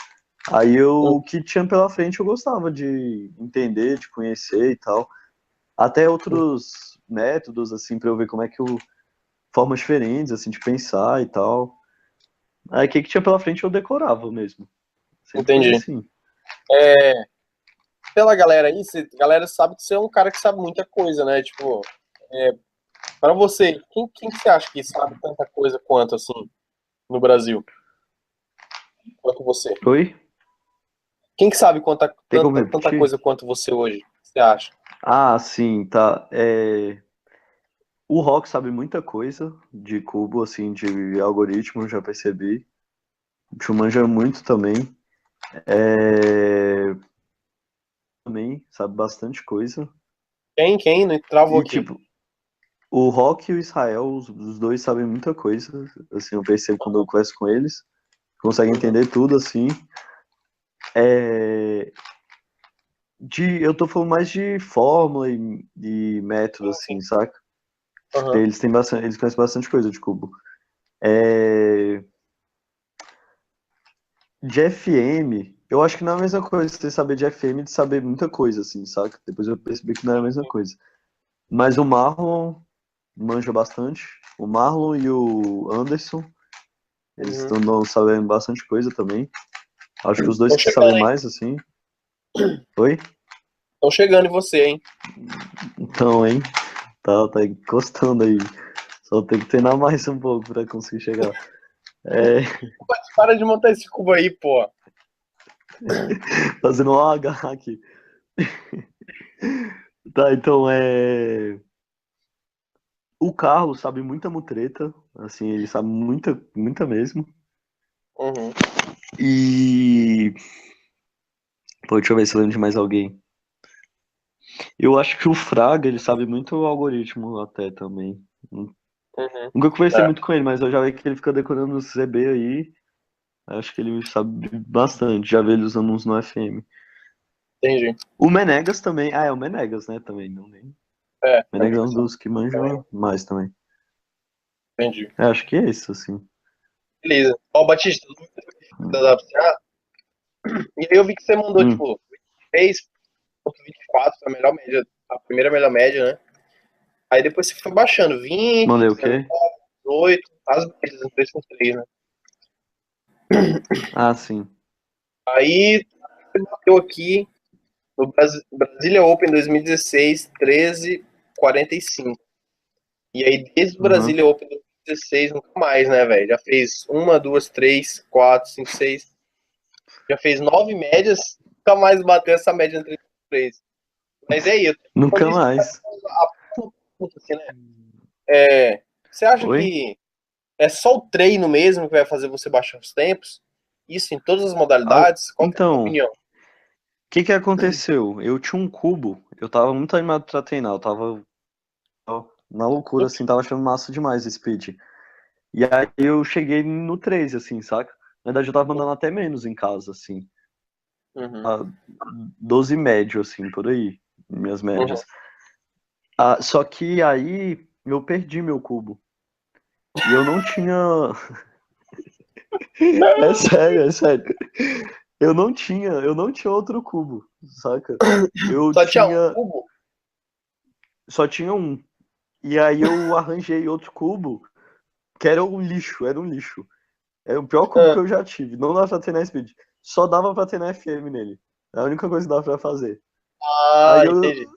Aí uhum, o que tinha pela frente eu gostava de entender, de conhecer e tal. Até outros métodos, assim, para eu ver como é que eu. Formas diferentes, assim, de pensar e tal. Aí o que que tinha pela frente eu decorava mesmo. Sempre foi entendi. assim. É, pela galera aí, a galera sabe que você é um cara que sabe muita coisa, né? Tipo, para você, quem que você acha que sabe tanta coisa quanto, assim, no Brasil? Quanto você? Oi? Quem que sabe Tem como tanta repetir? coisa quanto você hoje? Você acha? Ah, sim, tá. O Rock sabe muita coisa de cubo, assim, de algoritmo, já percebi. O Tio manja muito também. É... Também sabe bastante coisa. Quem? Não travou E, aqui. tipo, o Rock e o Israel, os dois sabem muita coisa. Assim, eu percebo quando eu converso com eles. Conseguem Uhum, entender tudo, assim. É... eu tô falando mais de fórmula e método, sim, sim. assim, saca? Uhum, Eles têm bastante, eles conhecem bastante coisa de cubo. É... De FM, eu acho que não é a mesma coisa você saber de FM e de saber muita coisa, assim, saca? Depois eu percebi que não é a mesma coisa. Mas o Marlon manja bastante. O Marlon e o Anderson, eles Uhum. estão sabendo bastante coisa também. Acho que os dois Estão que sabem chegando, hein? mais, assim. Oi? Estão chegando em você, hein? Então, hein? Tá encostando aí. Só tem que treinar mais um pouco pra conseguir chegar. É, Mas para de montar esse cubo aí, pô. fazendo um H aqui. Tá, então o Carlos sabe muita mutreta, assim, ele sabe muita, muita mesmo. Uhum. E. Pô, deixa eu ver se eu lembro de mais alguém. Eu acho que o Fraga, ele sabe muito o algoritmo até também. Uhum. Nunca conversei É, muito com ele, mas eu já vi que ele fica decorando os ZB aí. Acho que ele sabe bastante. Já vi ele usando uns no FM. entendi. O Menegas também. Ah, é o Menegas, né? Também. Não, nem... É, Menegas é um dos que manjam mais também. entendi. É, acho que é isso, assim. Beleza. Ó, Batista, da WCA, e aí eu vi que você mandou, Hum, tipo, 3,24, a melhor média, a primeira melhor média, né? Aí depois você foi baixando, 20, mandei o 19, quê? 18, as médias, 3,3, né? Ah, sim. Aí você bateu aqui no Brasília Open 2016, 13,45. E aí, desde o Aham. Brasília Open 2016, nunca mais, né, velho? Já fez uma, duas, três, quatro, cinco, seis. Já fez 9 médias, nunca mais bateu essa média entre os três. Mas é aí, eu Nunca tenho mais. a próxima pergunta, assim, né? É, você acha Oi? que é só o treino mesmo que vai fazer você baixar os tempos? Isso em todas as Ah, modalidades? Qual que é a sua então, o opinião? que aconteceu? Eu tinha um cubo, eu tava muito animado pra treinar, eu tava na loucura, assim, tava achando massa demais esse speed. E aí eu cheguei no 13, assim, saca? Na verdade, eu tava mandando até menos em casa, assim. Uhum, A 12 médio, assim, por aí, minhas uhum. médias. Ah, só que aí eu perdi meu cubo. E eu não tinha. É sério, é sério. Eu não tinha outro cubo, saca? Eu Só tinha um tinha. cubo? Só tinha um. E aí eu arranjei outro cubo, que era um lixo. É o pior cubo que Ah, eu já tive. Não dava pra treinar speed. Só dava pra treinar FM nele. É a única coisa que dava pra fazer. Aí eu, entendi.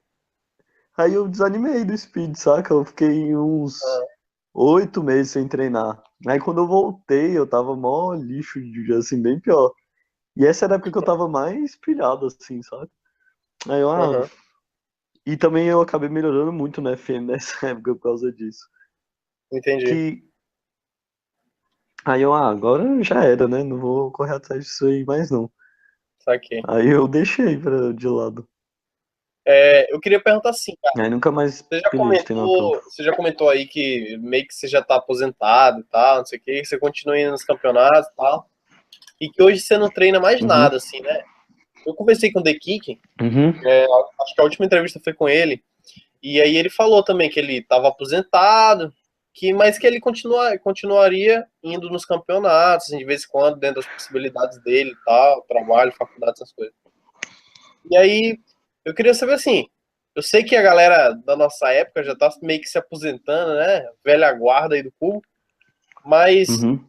aí eu desanimei do speed, saca? Eu fiquei uns Ah, 8 meses sem treinar. Aí quando eu voltei, eu tava mó lixo, assim, bem pior. E essa era a época que eu tava mais pilhado, assim, sabe? Aí eu, aham, e também eu acabei melhorando muito no FM nessa época por causa disso. entendi. Que aí eu, agora já era, né? Não vou correr atrás disso aí mais não. Saquei. Aí eu deixei de lado. Eu queria perguntar assim, cara, Aí nunca mais você já pilhei de treinar tanto. comentou aí que meio que você já tá aposentado e tal, não sei o que, que você continua indo nos campeonatos e tal, e que hoje você não treina mais Uhum, nada, assim, né? Eu conversei com o The Kick, uhum, acho que a última entrevista foi com ele, e aí ele falou também que ele estava aposentado, mas que ele continuaria indo nos campeonatos, assim, de vez em quando, dentro das possibilidades dele e tal, trabalho, faculdade, essas coisas. E aí, eu queria saber assim, eu sei que a galera da nossa época já tá meio que se aposentando, né? Velha guarda aí do cubo, mas uhum.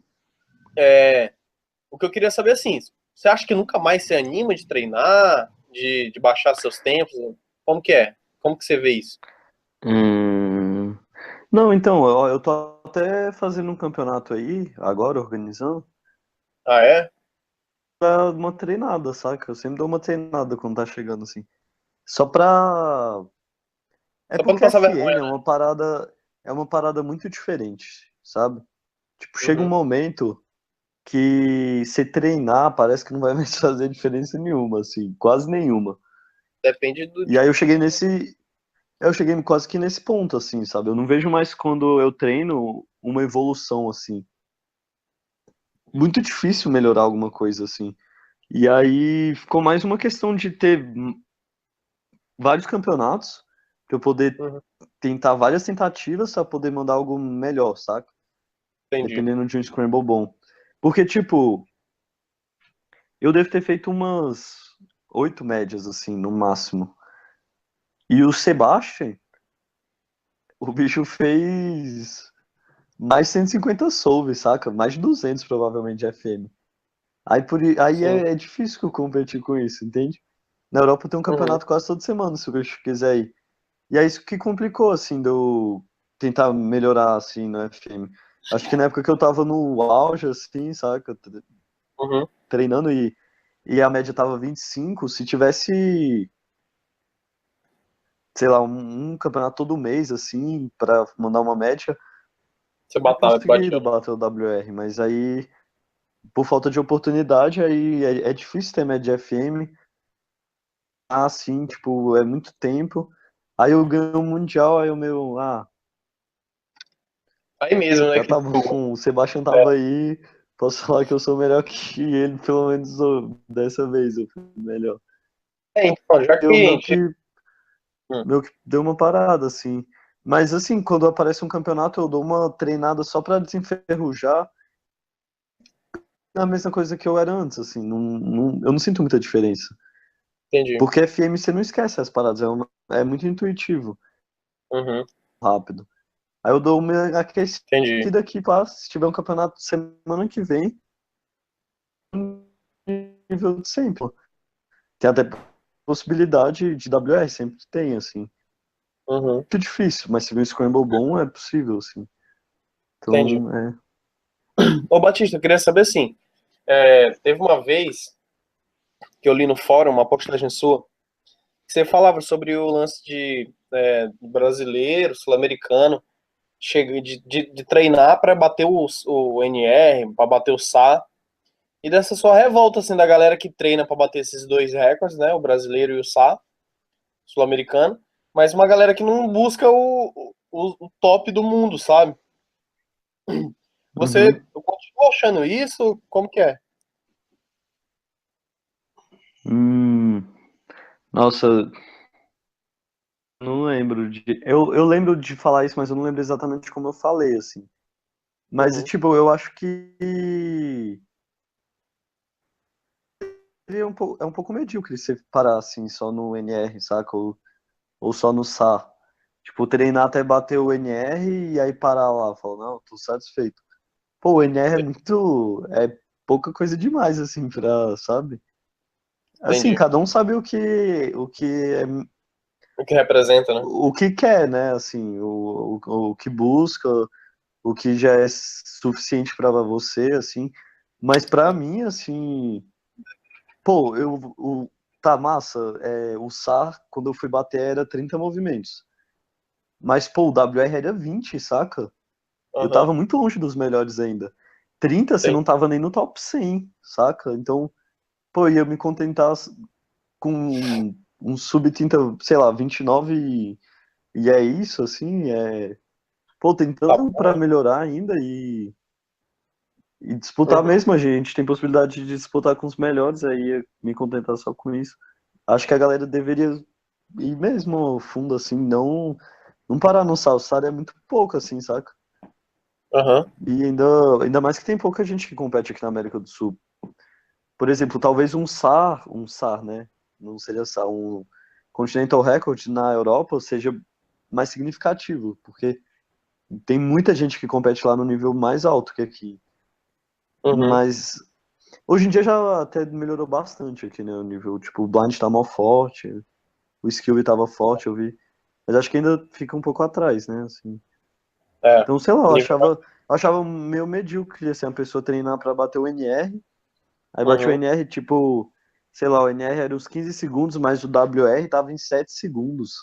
o que eu queria saber assim, você acha que nunca mais se anima de treinar, de baixar seus tempos? Como que é? Como que você vê isso? Hum. Não, então, eu tô até fazendo um campeonato aí, agora, organizando, Ah, é? pra uma treinada, saca? Eu sempre dou uma treinada quando tá chegando, assim. Só pra. É Só pra não porque passar vergonha, FM né? é uma parada muito diferente, sabe? Tipo, chega um Uhum. momento que você treinar parece que não vai mais fazer diferença nenhuma, assim, quase nenhuma. Depende do E aí tipo. eu cheguei quase que nesse ponto, assim, sabe? Eu não vejo mais quando eu treino uma evolução, assim. Muito difícil melhorar alguma coisa, assim. E aí ficou mais uma questão de ter vários campeonatos, pra eu poder Uhum. tentar várias tentativas pra poder mandar algo melhor, saca? Entendi. dependendo de um scramble bom. Porque, tipo, eu devo ter feito umas 8 médias, assim, no máximo. E o Sebastian, o bicho fez mais 150 solves, saca? Mais de 200 provavelmente de FM. Aí Sim. é difícil que eu competir com isso, entende? Na Europa tem um Uhum. campeonato quase toda semana, se o bicho quiser ir. E é isso que complicou, assim, de eu tentar melhorar, assim, no FM. Acho que na época que eu tava no auge, assim, saca? Uhum. Treinando e a média tava 25, se tivesse, sei lá, um campeonato todo mês, assim, pra mandar uma média, Você eu batia. conseguiria bater o WR, mas aí, por falta de oportunidade, aí é difícil ter média FM, assim, tipo, é muito tempo. Aí eu ganho o Mundial, aí o meu, Aí mesmo, né? já Que tá bom, o Sebastião tava aí, posso falar que eu sou melhor que ele, pelo menos dessa vez eu fui melhor. Então, já que Eu a meio gente. que, Hum. meio que deu uma parada, assim. Mas assim, quando aparece um campeonato, eu dou uma treinada só pra desenferrujar, é a mesma coisa que eu era antes, assim, eu não sinto muita diferença. Entendi. Porque FM você não esquece as paradas, é muito intuitivo, Uhum. rápido. Aí eu dou uma Entendi. aquecida aqui, pá, se tiver um campeonato semana que vem, nível de sempre. Tem até possibilidade de WR, sempre tem, assim. Uhum. Muito difícil, mas se vir um Scramble bom, é possível, assim. Entendi. Então, é. Ô, Batista, eu queria saber assim. Teve uma vez que eu li no fórum uma postagem sua que você falava sobre o lance de brasileiro, sul-americano, chega de treinar para bater o NR, para bater o SA, e dessa sua revolta assim da galera que treina para bater esses dois recordes, né, o brasileiro e o SA, sul-americano, mas uma galera que não busca o top do mundo, sabe? Você Uhum. continua achando isso? Como que é? Hum, nossa, não lembro de. Eu lembro de falar isso, mas eu não lembro exatamente como eu falei, assim. Mas, Uhum, tipo, eu acho que é um pouco medíocre você parar, assim, só no NR, saca? Ou só no SA. Tipo, treinar até bater o NR e aí parar lá. Falar, não, tô satisfeito. Pô, o NR é muito. É pouca coisa demais, assim, pra, sabe? Assim, entendi. cada um sabe O que representa, né? o que quer, né? Assim, o que busca, o que já é suficiente pra você, assim. Mas pra mim, assim, pô, tá massa, o SAR, quando eu fui bater, era 30 movimentos. Mas, pô, o WR era 20, saca? Eu Aham, tava muito longe dos melhores ainda. 30, você tem. não tava nem no top 100, saca? Então, pô, ia me contentar com um sub-30, sei lá, 29 e é isso, assim, pô, tem Tá tanto bom, pra né? melhorar ainda e disputar Uhum, mesmo, a gente tem possibilidade de disputar com os melhores, aí ia me contentar só com isso. Acho que a galera deveria ir mesmo ao fundo, assim, não parar no Salsar é muito pouco, assim, saca? aham, E ainda mais que tem pouca gente que compete aqui na América do Sul. Por exemplo, talvez um SAR, né? Não seria SAR, um Continental Record na Europa seja mais significativo, porque tem muita gente que compete lá no nível mais alto que aqui. uhum, Mas hoje em dia já até melhorou bastante aqui, né? O nível, tipo, o blind tá mal forte, o skill tava forte, eu vi. Mas acho que ainda fica um pouco atrás, né? Assim. é. Então, sei lá, Nível. eu achava meio medíocre, assim, a pessoa treinar pra bater o NR. Aí bate o Uhum, NR, tipo, sei lá, o NR era uns 15 segundos, mas o WR tava em 7 segundos.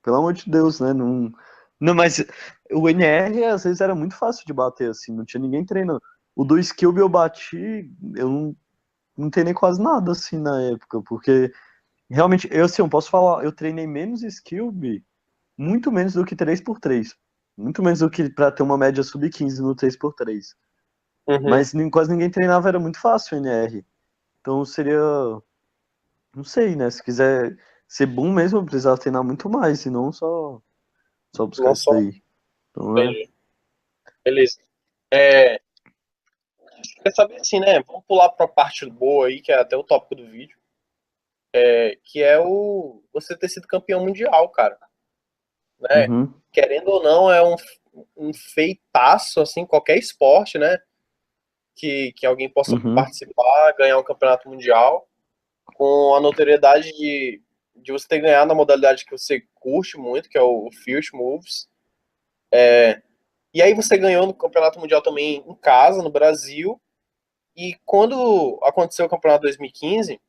Pelo amor de Deus, né? Não, mas o NR às vezes era muito fácil de bater, assim, não tinha ninguém treinando. O do Skilby eu bati, eu não treinei quase nada, assim, na época, porque realmente, eu, assim, eu posso falar, eu treinei menos Skilby, muito menos do que 3x3. Muito menos do que pra ter uma média sub 15 no 3x3. uhum, Mas quase ninguém treinava, era muito fácil o NR. Então seria, não sei, né? Se quiser ser bom mesmo, eu precisava treinar muito mais, e não só buscar não isso só. daí. Então, Entendi. Beleza. É, quer saber assim, né? Vamos pular para a parte boa aí, que é até o tópico do vídeo, que é o você ter sido campeão mundial, cara, né? Uhum, Querendo ou não, é um feitaço, assim, qualquer esporte, né? Que alguém possa uhum, participar, ganhar um campeonato mundial, com a notoriedade de você ter ganhado na modalidade que você curte muito, que é o Field Moves. E aí você ganhou no campeonato mundial também em casa, no Brasil. E quando aconteceu o campeonato 2015,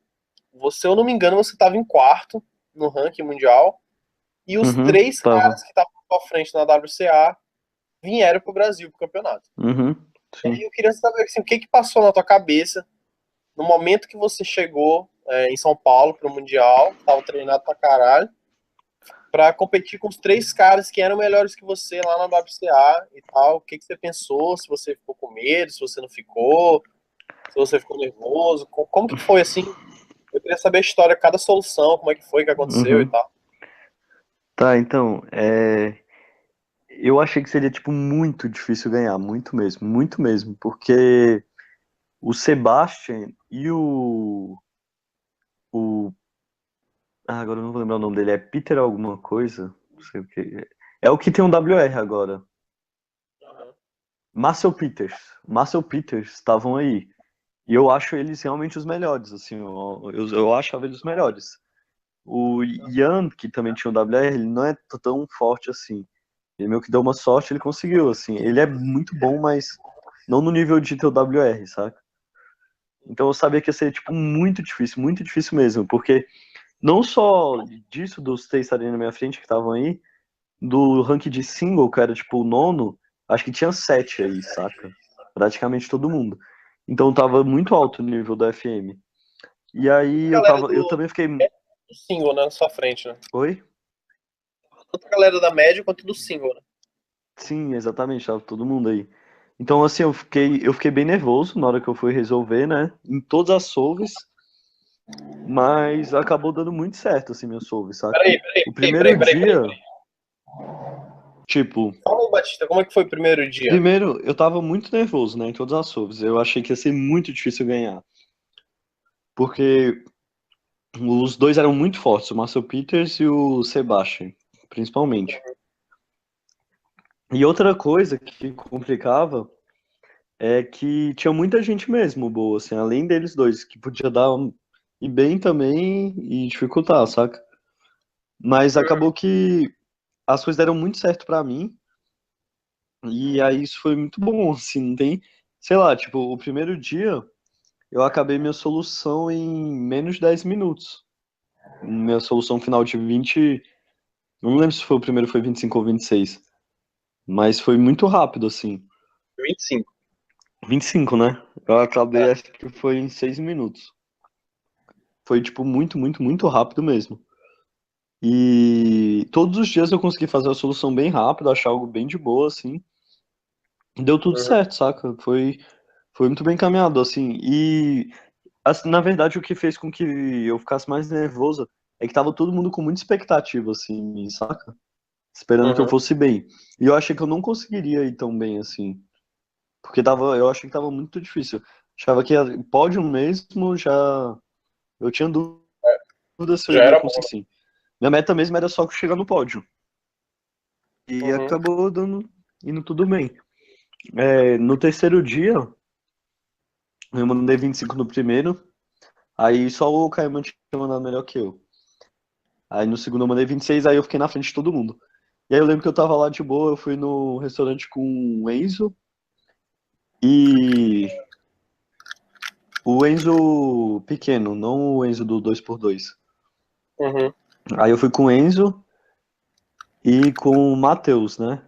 você, se eu não me engano, você estava em quarto no ranking mundial. E os uhum, três tava. caras que estavam à frente na WCA vieram para o Brasil para o campeonato. Uhum, E sim. aí eu queria saber assim, o que que passou na tua cabeça no momento que você chegou em São Paulo para o Mundial, estava treinado pra caralho, para competir com os três caras que eram melhores que você lá na WCA e tal. O que que você pensou? Se você ficou com medo, se você não ficou, se você ficou nervoso, como que foi assim? Eu queria saber a história, cada solução, como é que foi que aconteceu e Uhum. tal. Tá, então, eu achei que seria, tipo, muito difícil ganhar, muito mesmo, porque o Sebastian e o, agora eu não vou lembrar o nome dele, é Peter alguma coisa, não sei o que, é o que tem um WR agora, Marcel Peters estavam aí, e eu acho eles realmente os melhores, assim, eu achava eles os melhores. O Ian, que também tinha um WR, ele não é tão forte assim. Ele meio que deu uma sorte, ele conseguiu, assim. Ele é muito bom, mas não no nível de ter o WR, saca? Então eu sabia que ia ser, tipo, muito difícil mesmo, porque não só disso, dos três estarem na minha frente que estavam aí, do ranking de single, que era, tipo, o nono, acho que tinha sete aí, saca? Praticamente todo mundo. Então tava muito alto o nível do FM. E aí A galera eu também fiquei. do single, né, na sua frente, né? Oi? Tanto a galera da média quanto do single, né? Sim, exatamente, tava todo mundo aí. Então, assim, eu fiquei bem nervoso na hora que eu fui resolver, né? Em todas as solves, mas acabou dando muito certo, assim, meu solve, saca? O primeiro Peraí. dia, tipo, Fala aí, Batista, como é que foi o primeiro dia? primeiro eu tava muito nervoso, né? Em todas as solves. Eu achei que ia ser muito difícil ganhar. Porque os dois eram muito fortes, o Marcel Peters e o Sebastian, principalmente. E outra coisa que complicava é que tinha muita gente mesmo boa, assim, além deles dois, que podia dar e bem também e dificultar, saca? Mas acabou que as coisas deram muito certo pra mim, e aí isso foi muito bom, assim, não tem, sei lá, tipo, o primeiro dia eu acabei minha solução em menos de 10 minutos. Minha solução final de 20, não lembro se foi o primeiro foi 25 ou 26, mas foi muito rápido, assim. 25. 25, né? Eu acabei, É. acho que foi em 6 minutos. Foi, tipo, muito rápido mesmo. E todos os dias eu consegui fazer a solução bem rápido, achar algo bem de boa, assim. Deu tudo Uhum. certo, saca? Foi muito bem caminhado, assim. E, assim, na verdade, o que fez com que eu ficasse mais nervoso é que tava todo mundo com muita expectativa, assim, saca? Esperando que eu Uhum. fosse bem. E eu achei que eu não conseguiria ir tão bem, assim. Porque eu achei que tava muito difícil. Achava que pódio mesmo já. Eu tinha dúvida se eu Já iria era bom. conseguir, sim. Minha meta mesmo era só chegar no pódio. E Uhum. acabou indo tudo bem. No terceiro dia, eu mandei 25 no primeiro, aí só o Caio tinha mandado melhor que eu. Aí no segundo eu mandei 26, aí eu fiquei na frente de todo mundo. E aí eu lembro que eu tava lá de boa, eu fui no restaurante com o Enzo, e o Enzo pequeno, não o Enzo do 2x2. Uhum. Aí eu fui com o Enzo e com o Matheus, né?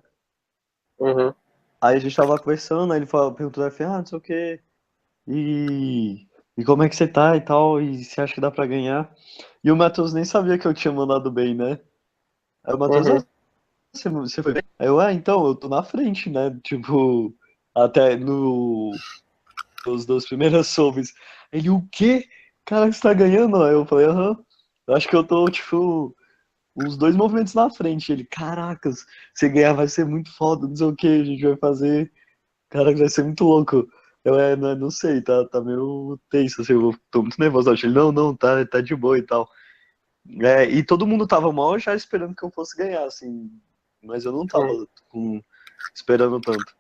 Uhum. Aí a gente tava lá conversando, aí ele perguntou, não sei o quê. E como é que você tá e tal? E você acha que dá pra ganhar? E o Matheus nem sabia que eu tinha mandado bem, né? Aí o Matheus, Uhum. você foi bem? Aí eu, então, eu tô na frente, né? Tipo, até nos dois primeiros solves. Ele, o quê? Cara, você tá ganhando? Aí eu falei, aham. Eu acho que eu tô, tipo, uns dois movimentos na frente. Ele, caracas, se ganhar vai ser muito foda, não sei o que, a gente vai fazer. Cara, vai ser muito louco. Não sei, tá meio tenso, assim, eu tô muito nervoso. Ele, não, tá de boa e tal. E todo mundo tava mal já esperando que eu fosse ganhar, assim. Mas eu não tava Hum. esperando tanto.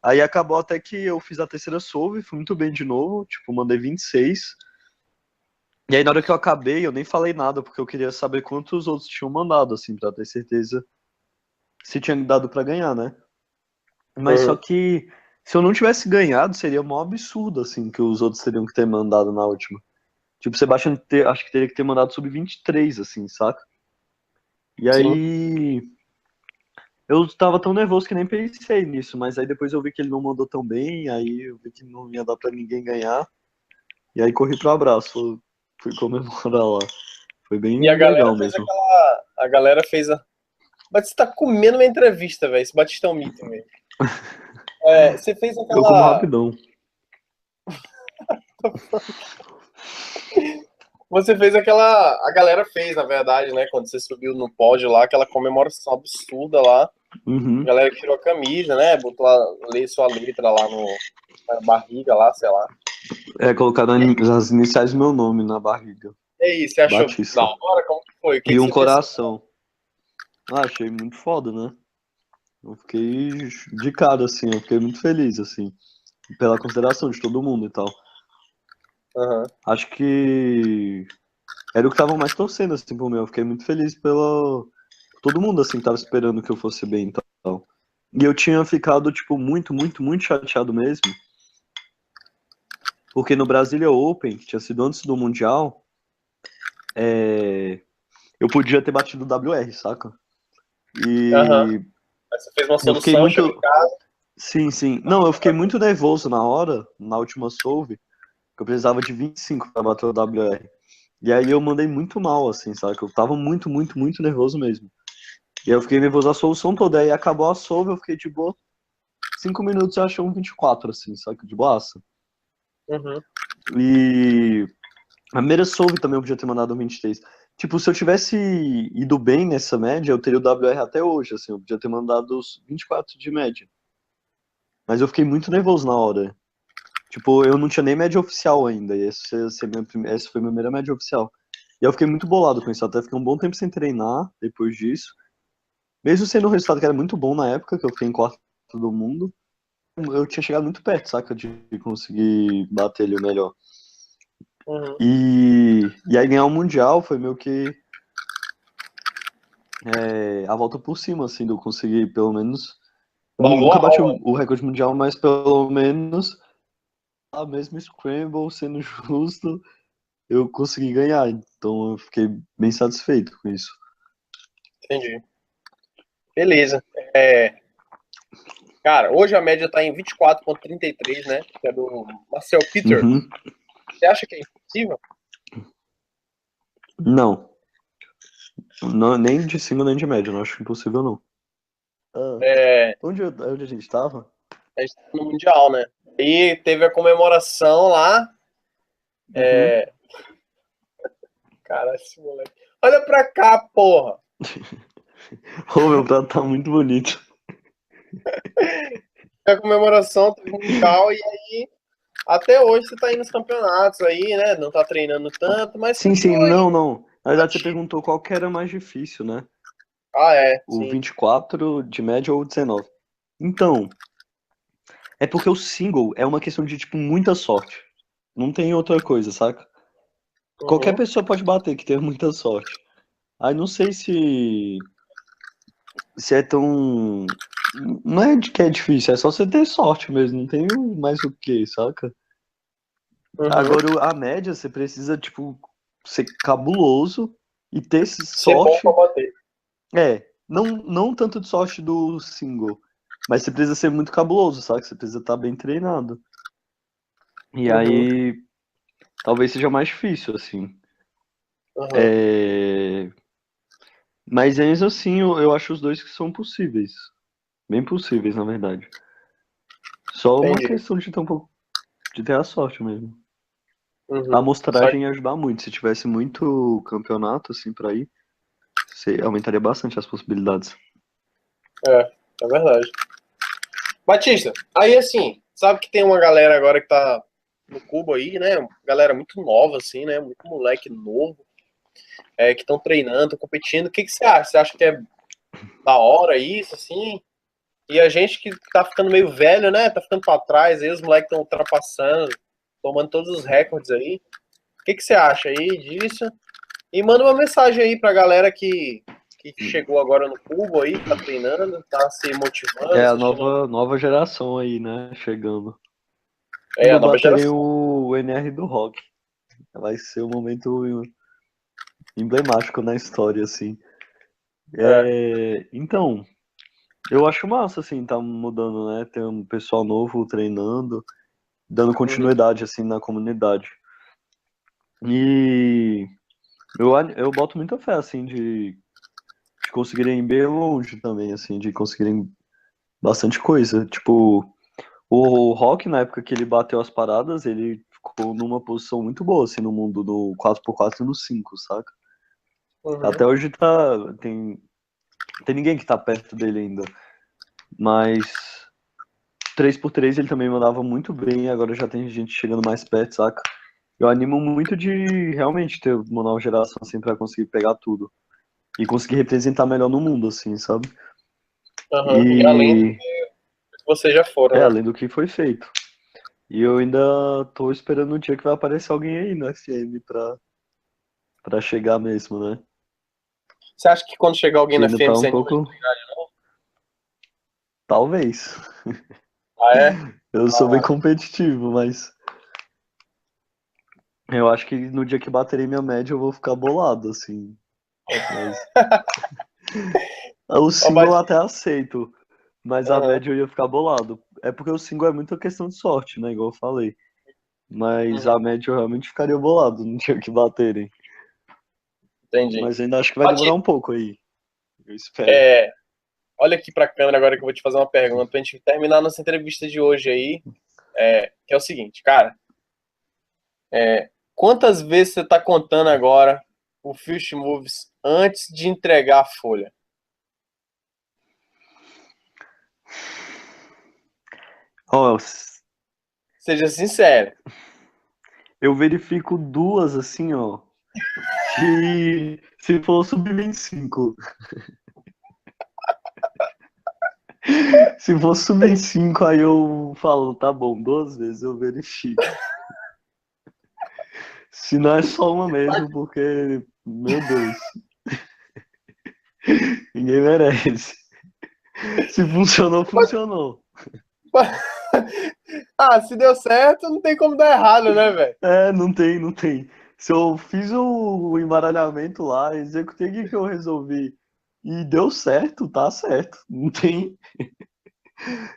Aí acabou até que eu fiz a terceira solve, fui muito bem de novo, tipo, mandei 26. E aí na hora que eu acabei, eu nem falei nada, porque eu queria saber quantos outros tinham mandado, assim, pra ter certeza se tinha dado pra ganhar, né? Mas só Uhum. que se eu não tivesse ganhado, seria mó absurdo, assim, que os outros teriam que ter mandado na última. Tipo, o Sebastian acho que teria que ter mandado sub 23, assim, saca? E Sim. aí eu tava tão nervoso que nem pensei nisso, mas aí depois eu vi que ele não mandou tão bem, aí eu vi que não ia dar pra ninguém ganhar, e aí corri pro abraço, fui comemorar lá. Foi E a bem galera legal fez mesmo. aquela. A galera fez a. Mas você tá comendo uma entrevista, velho. Esse Batista é um mito, velho. Você fez Eu como aquela. rapidão. Você fez aquela. A galera fez, na verdade, né? Quando você subiu no pódio lá, aquela comemoração absurda lá. A Uhum. galera que tirou a camisa, né? Botou a, sua letra lá na barriga lá, sei lá. Colocaram as iniciais do meu nome na barriga. E aí, você achou da Batista. hora? Como que foi? O que, E que um você pensou? coração. Achei muito foda, né? Eu fiquei de cara, assim, eu fiquei muito feliz, assim, pela consideração de todo mundo e tal. Aham. Acho que era o que estavam mais torcendo, assim, pro meu. Eu fiquei muito feliz por todo mundo, assim, que tava esperando que eu fosse bem e tal. E eu tinha ficado, tipo, muito, muito, muito chateado mesmo, porque no Brasília Open, que tinha sido antes do Mundial, eu podia ter batido o WR, saca? Aham. E Aí você fez uma eu fiquei solução, chegou em muito. casa. Sim, sim. Não, eu fiquei muito nervoso na hora, na última solve, que eu precisava de 25 pra bater o WR. E aí eu mandei muito mal, assim, sabe? Eu tava muito, muito, muito nervoso mesmo. E aí eu fiquei nervoso a solução toda. Aí acabou a solve, eu fiquei de boa. 5 minutos eu achei um 24, assim, sabe? De boaça. Uhum. E a primeira solve também eu podia ter mandado um 23. Tipo, se eu tivesse ido bem nessa média, eu teria o WR até hoje, assim. Eu podia ter mandado os 24 de média. Mas eu fiquei muito nervoso na hora. Tipo, eu não tinha nem média oficial ainda. E essa foi a minha primeira média oficial. E eu fiquei muito bolado com isso. Até fiquei um bom tempo sem treinar depois disso. Mesmo sendo um resultado que era muito bom na época, que eu fiquei em quarto do mundo, eu tinha chegado muito perto, saca? De conseguir bater ele o melhor. Uhum. E aí ganhar o Mundial foi meio que a volta por cima, assim, de eu conseguir pelo menos. Lavou Nunca a bati alma. o recorde mundial, mas pelo menos a mesma Scramble, sendo justo, eu consegui ganhar. Então eu fiquei bem satisfeito com isso. Entendi. Beleza. Cara, hoje a média tá em 24,33, né? Que é do Marcel Peter. Uhum. Você acha que é impossível? Não. Não, nem de cima nem de média, não acho impossível não. Ah, É, onde a gente tava? a gente tá no Mundial, né? E teve a comemoração lá. Uhum. Cara, esse moleque. Olha pra cá, porra! Ô, meu prato tá muito bonito. A comemoração teve o Mundial e aí, até hoje você tá indo nos campeonatos aí, né? Não tá treinando tanto, mas Sim, sim, continua aí, não, não. Na verdade, você ativo. perguntou qual que era mais difícil, né? Ah, é, O sim. 24 de média ou o 19. Então, é porque o single é uma questão de, tipo, muita sorte. Não tem outra coisa, saca? Qualquer Uhum, pessoa pode bater que tem muita sorte. Aí não sei se é tão. Não é de que é difícil, é só você ter sorte mesmo. Não tem mais o que, saca? uhum. Agora, a média, você precisa, tipo, ser cabuloso e ter Ser bom pra sorte. bater. Não tanto de sorte do single, mas você precisa ser muito cabuloso, sabe? Você precisa estar bem treinado. E Uhum, aí, talvez seja mais difícil, assim. uhum. É... Mas mesmo assim, eu acho os dois que são possíveis. Bem possíveis, na verdade. Só uma Entendi. questão de ter um pouco de ter a sorte mesmo. A Uhum. Só amostragem ia ajudar muito. Se tivesse muito campeonato, assim, pra ir, você aumentaria bastante as possibilidades. é, é verdade. Batista, aí assim, sabe que tem uma galera agora que tá no Cubo aí, né? Galera muito nova, assim, né? Muito moleque novo, que estão treinando, tão competindo. O que você acha? Você acha que é da hora isso, assim? E a gente que tá ficando meio velho, né? Tá ficando pra trás, aí os moleques estão ultrapassando, tomando todos os recordes aí. O que você acha aí disso? E manda uma mensagem aí pra galera que chegou agora no Cubo aí, tá treinando, tá se motivando, É a assistindo. nova geração aí, né? Chegando. É, Quando a nova baterem geração. o NR do rock, vai ser um momento emblemático na história, assim. É. Então, eu acho massa, assim, tá mudando, né? Tem um pessoal novo treinando, dando Uhum. continuidade, assim, na comunidade. E eu boto muita fé, assim, de conseguirem ir bem longe também, assim, de conseguirem bastante coisa. Tipo, o Rock, na época que ele bateu as paradas, ele ficou numa posição muito boa, assim, no mundo do 4x4 e no 5, saca? Até Uhum. hoje tem ninguém que tá perto dele ainda. Mas 3x3 ele também mandava muito bem, agora já tem gente chegando mais perto, saca? Eu animo muito de realmente ter uma nova geração, assim, pra conseguir pegar tudo. E conseguir representar melhor no mundo, assim, sabe? Uhum. E além do E que vocês já foram, né? além do que foi feito. E eu ainda tô esperando o dia que vai aparecer alguém aí no FM pra chegar mesmo, né? Você acha que quando chegar alguém Que na ainda FM tá você um anima de pouco. treinar de novo? Talvez. Ah, é? Eu sou bem Ah, competitivo, mas eu acho que no dia que baterem minha média eu vou ficar bolado, assim. Mas o ó, single eu até aceito, mas a Uhum. média eu ia ficar bolado. É porque o single é muita questão de sorte, né? Igual eu falei. Mas Uhum. a média eu realmente ficaria bolado no dia que baterem. Entendi. Mas ainda acho que vai demorar Bati, um pouco aí. Eu espero. olha aqui pra câmera agora que eu vou te fazer uma pergunta pra gente terminar nossa entrevista de hoje aí. Que é o seguinte, cara. Quantas vezes você tá contando agora o Fish Moves antes de entregar a folha? Ó, Seja sincero. eu verifico duas assim, ó. Se for sub-25. Se for sub-25, aí eu falo, tá bom, duas vezes eu verifico. Se não é só uma mesmo, porque, meu Deus, ninguém merece. Se funcionou, funcionou. Ah, se deu certo, não tem como dar errado, né, velho? É, não tem. Se eu fiz o embaralhamento lá, executei o que eu resolvi e deu certo, tá certo. Não tem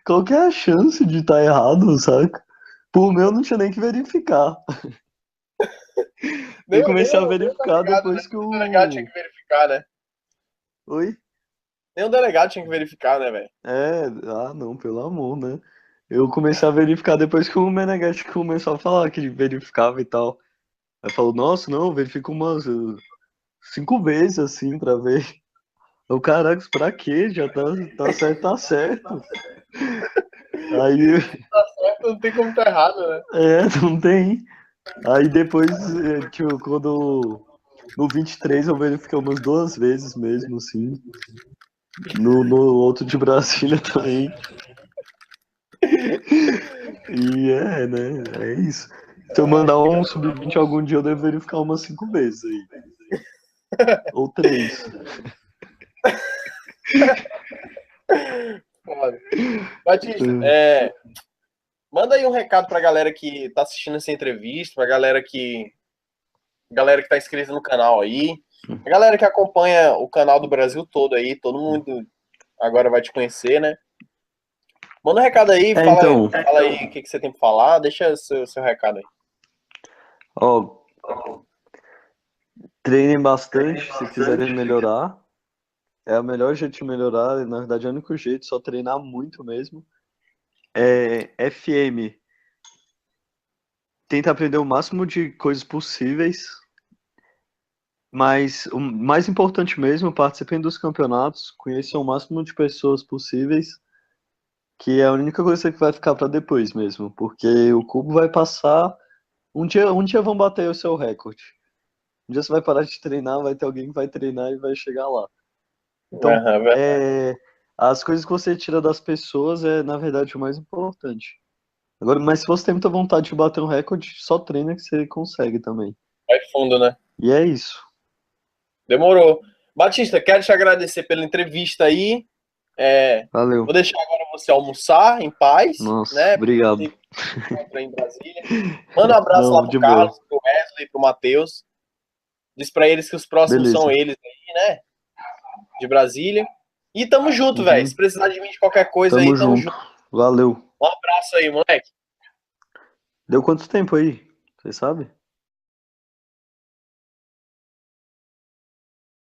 qualquer chance de estar errado, saca? Por mim, eu não tinha nem que verificar. Eu comecei a Nem o verificar delegado, né? depois que Nem o delegado tinha o. que verificar, né? Oi? Nem o delegado tinha que verificar, né, velho? É, não, pelo amor, né? Eu comecei a verificar depois que o Meneghetti começou a falar que ele verificava e tal. Aí falou, nossa, não, verifica umas 5 vezes assim pra ver. Eu, caraca, pra quê? Já tá certo, tá certo. Aí, Tá certo, não tem como tá errado, né? não tem. Aí depois, tipo, quando no 23 eu verifiquei umas 2 vezes mesmo, assim. No outro de Brasília também. E né? É isso. Se eu mandar um sub-20 algum dia, eu devo verificar umas 5 vezes aí. Ou três. Foda. Batista, É. manda aí um recado pra galera que tá assistindo essa entrevista, pra galera que tá inscrita no canal aí, a galera que acompanha o canal do Brasil todo aí, todo mundo agora vai te conhecer, né? Manda um recado aí, Então, fala aí o que você tem pra falar, deixa seu recado aí. ó, treinem bastante se quiserem melhorar. É o melhor jeito de melhorar, na verdade é o único jeito, só treinar muito mesmo. FM, tenta aprender o máximo de coisas possíveis, mas o mais importante mesmo, participem dos campeonatos, conheçam o máximo de pessoas possíveis que é a única coisa que vai ficar pra depois mesmo, porque o cubo vai passar, um dia vão bater o seu recorde. Um dia você vai parar de treinar, vai ter alguém que vai treinar e vai chegar lá. Então, Aham, velho. as coisas que você tira das pessoas é, na verdade, o mais importante. Agora, mas se você tem muita vontade de bater um recorde, só treina que você consegue também. Vai fundo, né? E é isso. Demorou. Batista, quero te agradecer pela entrevista aí. Valeu. Vou deixar agora você almoçar em paz, Nossa, né? obrigado. Você encontra aí em Brasília. Manda um abraço lá Não, pro de boa. Carlos, pro Wesley, pro Matheus. Diz pra eles que os próximos são Beleza. eles aí, né? De Brasília. E tamo junto, velho. Se Uhum. precisar de mim de qualquer coisa Tamo aí, tamo junto. junto. Valeu. Um abraço aí, moleque. Deu quanto tempo aí? Você sabe?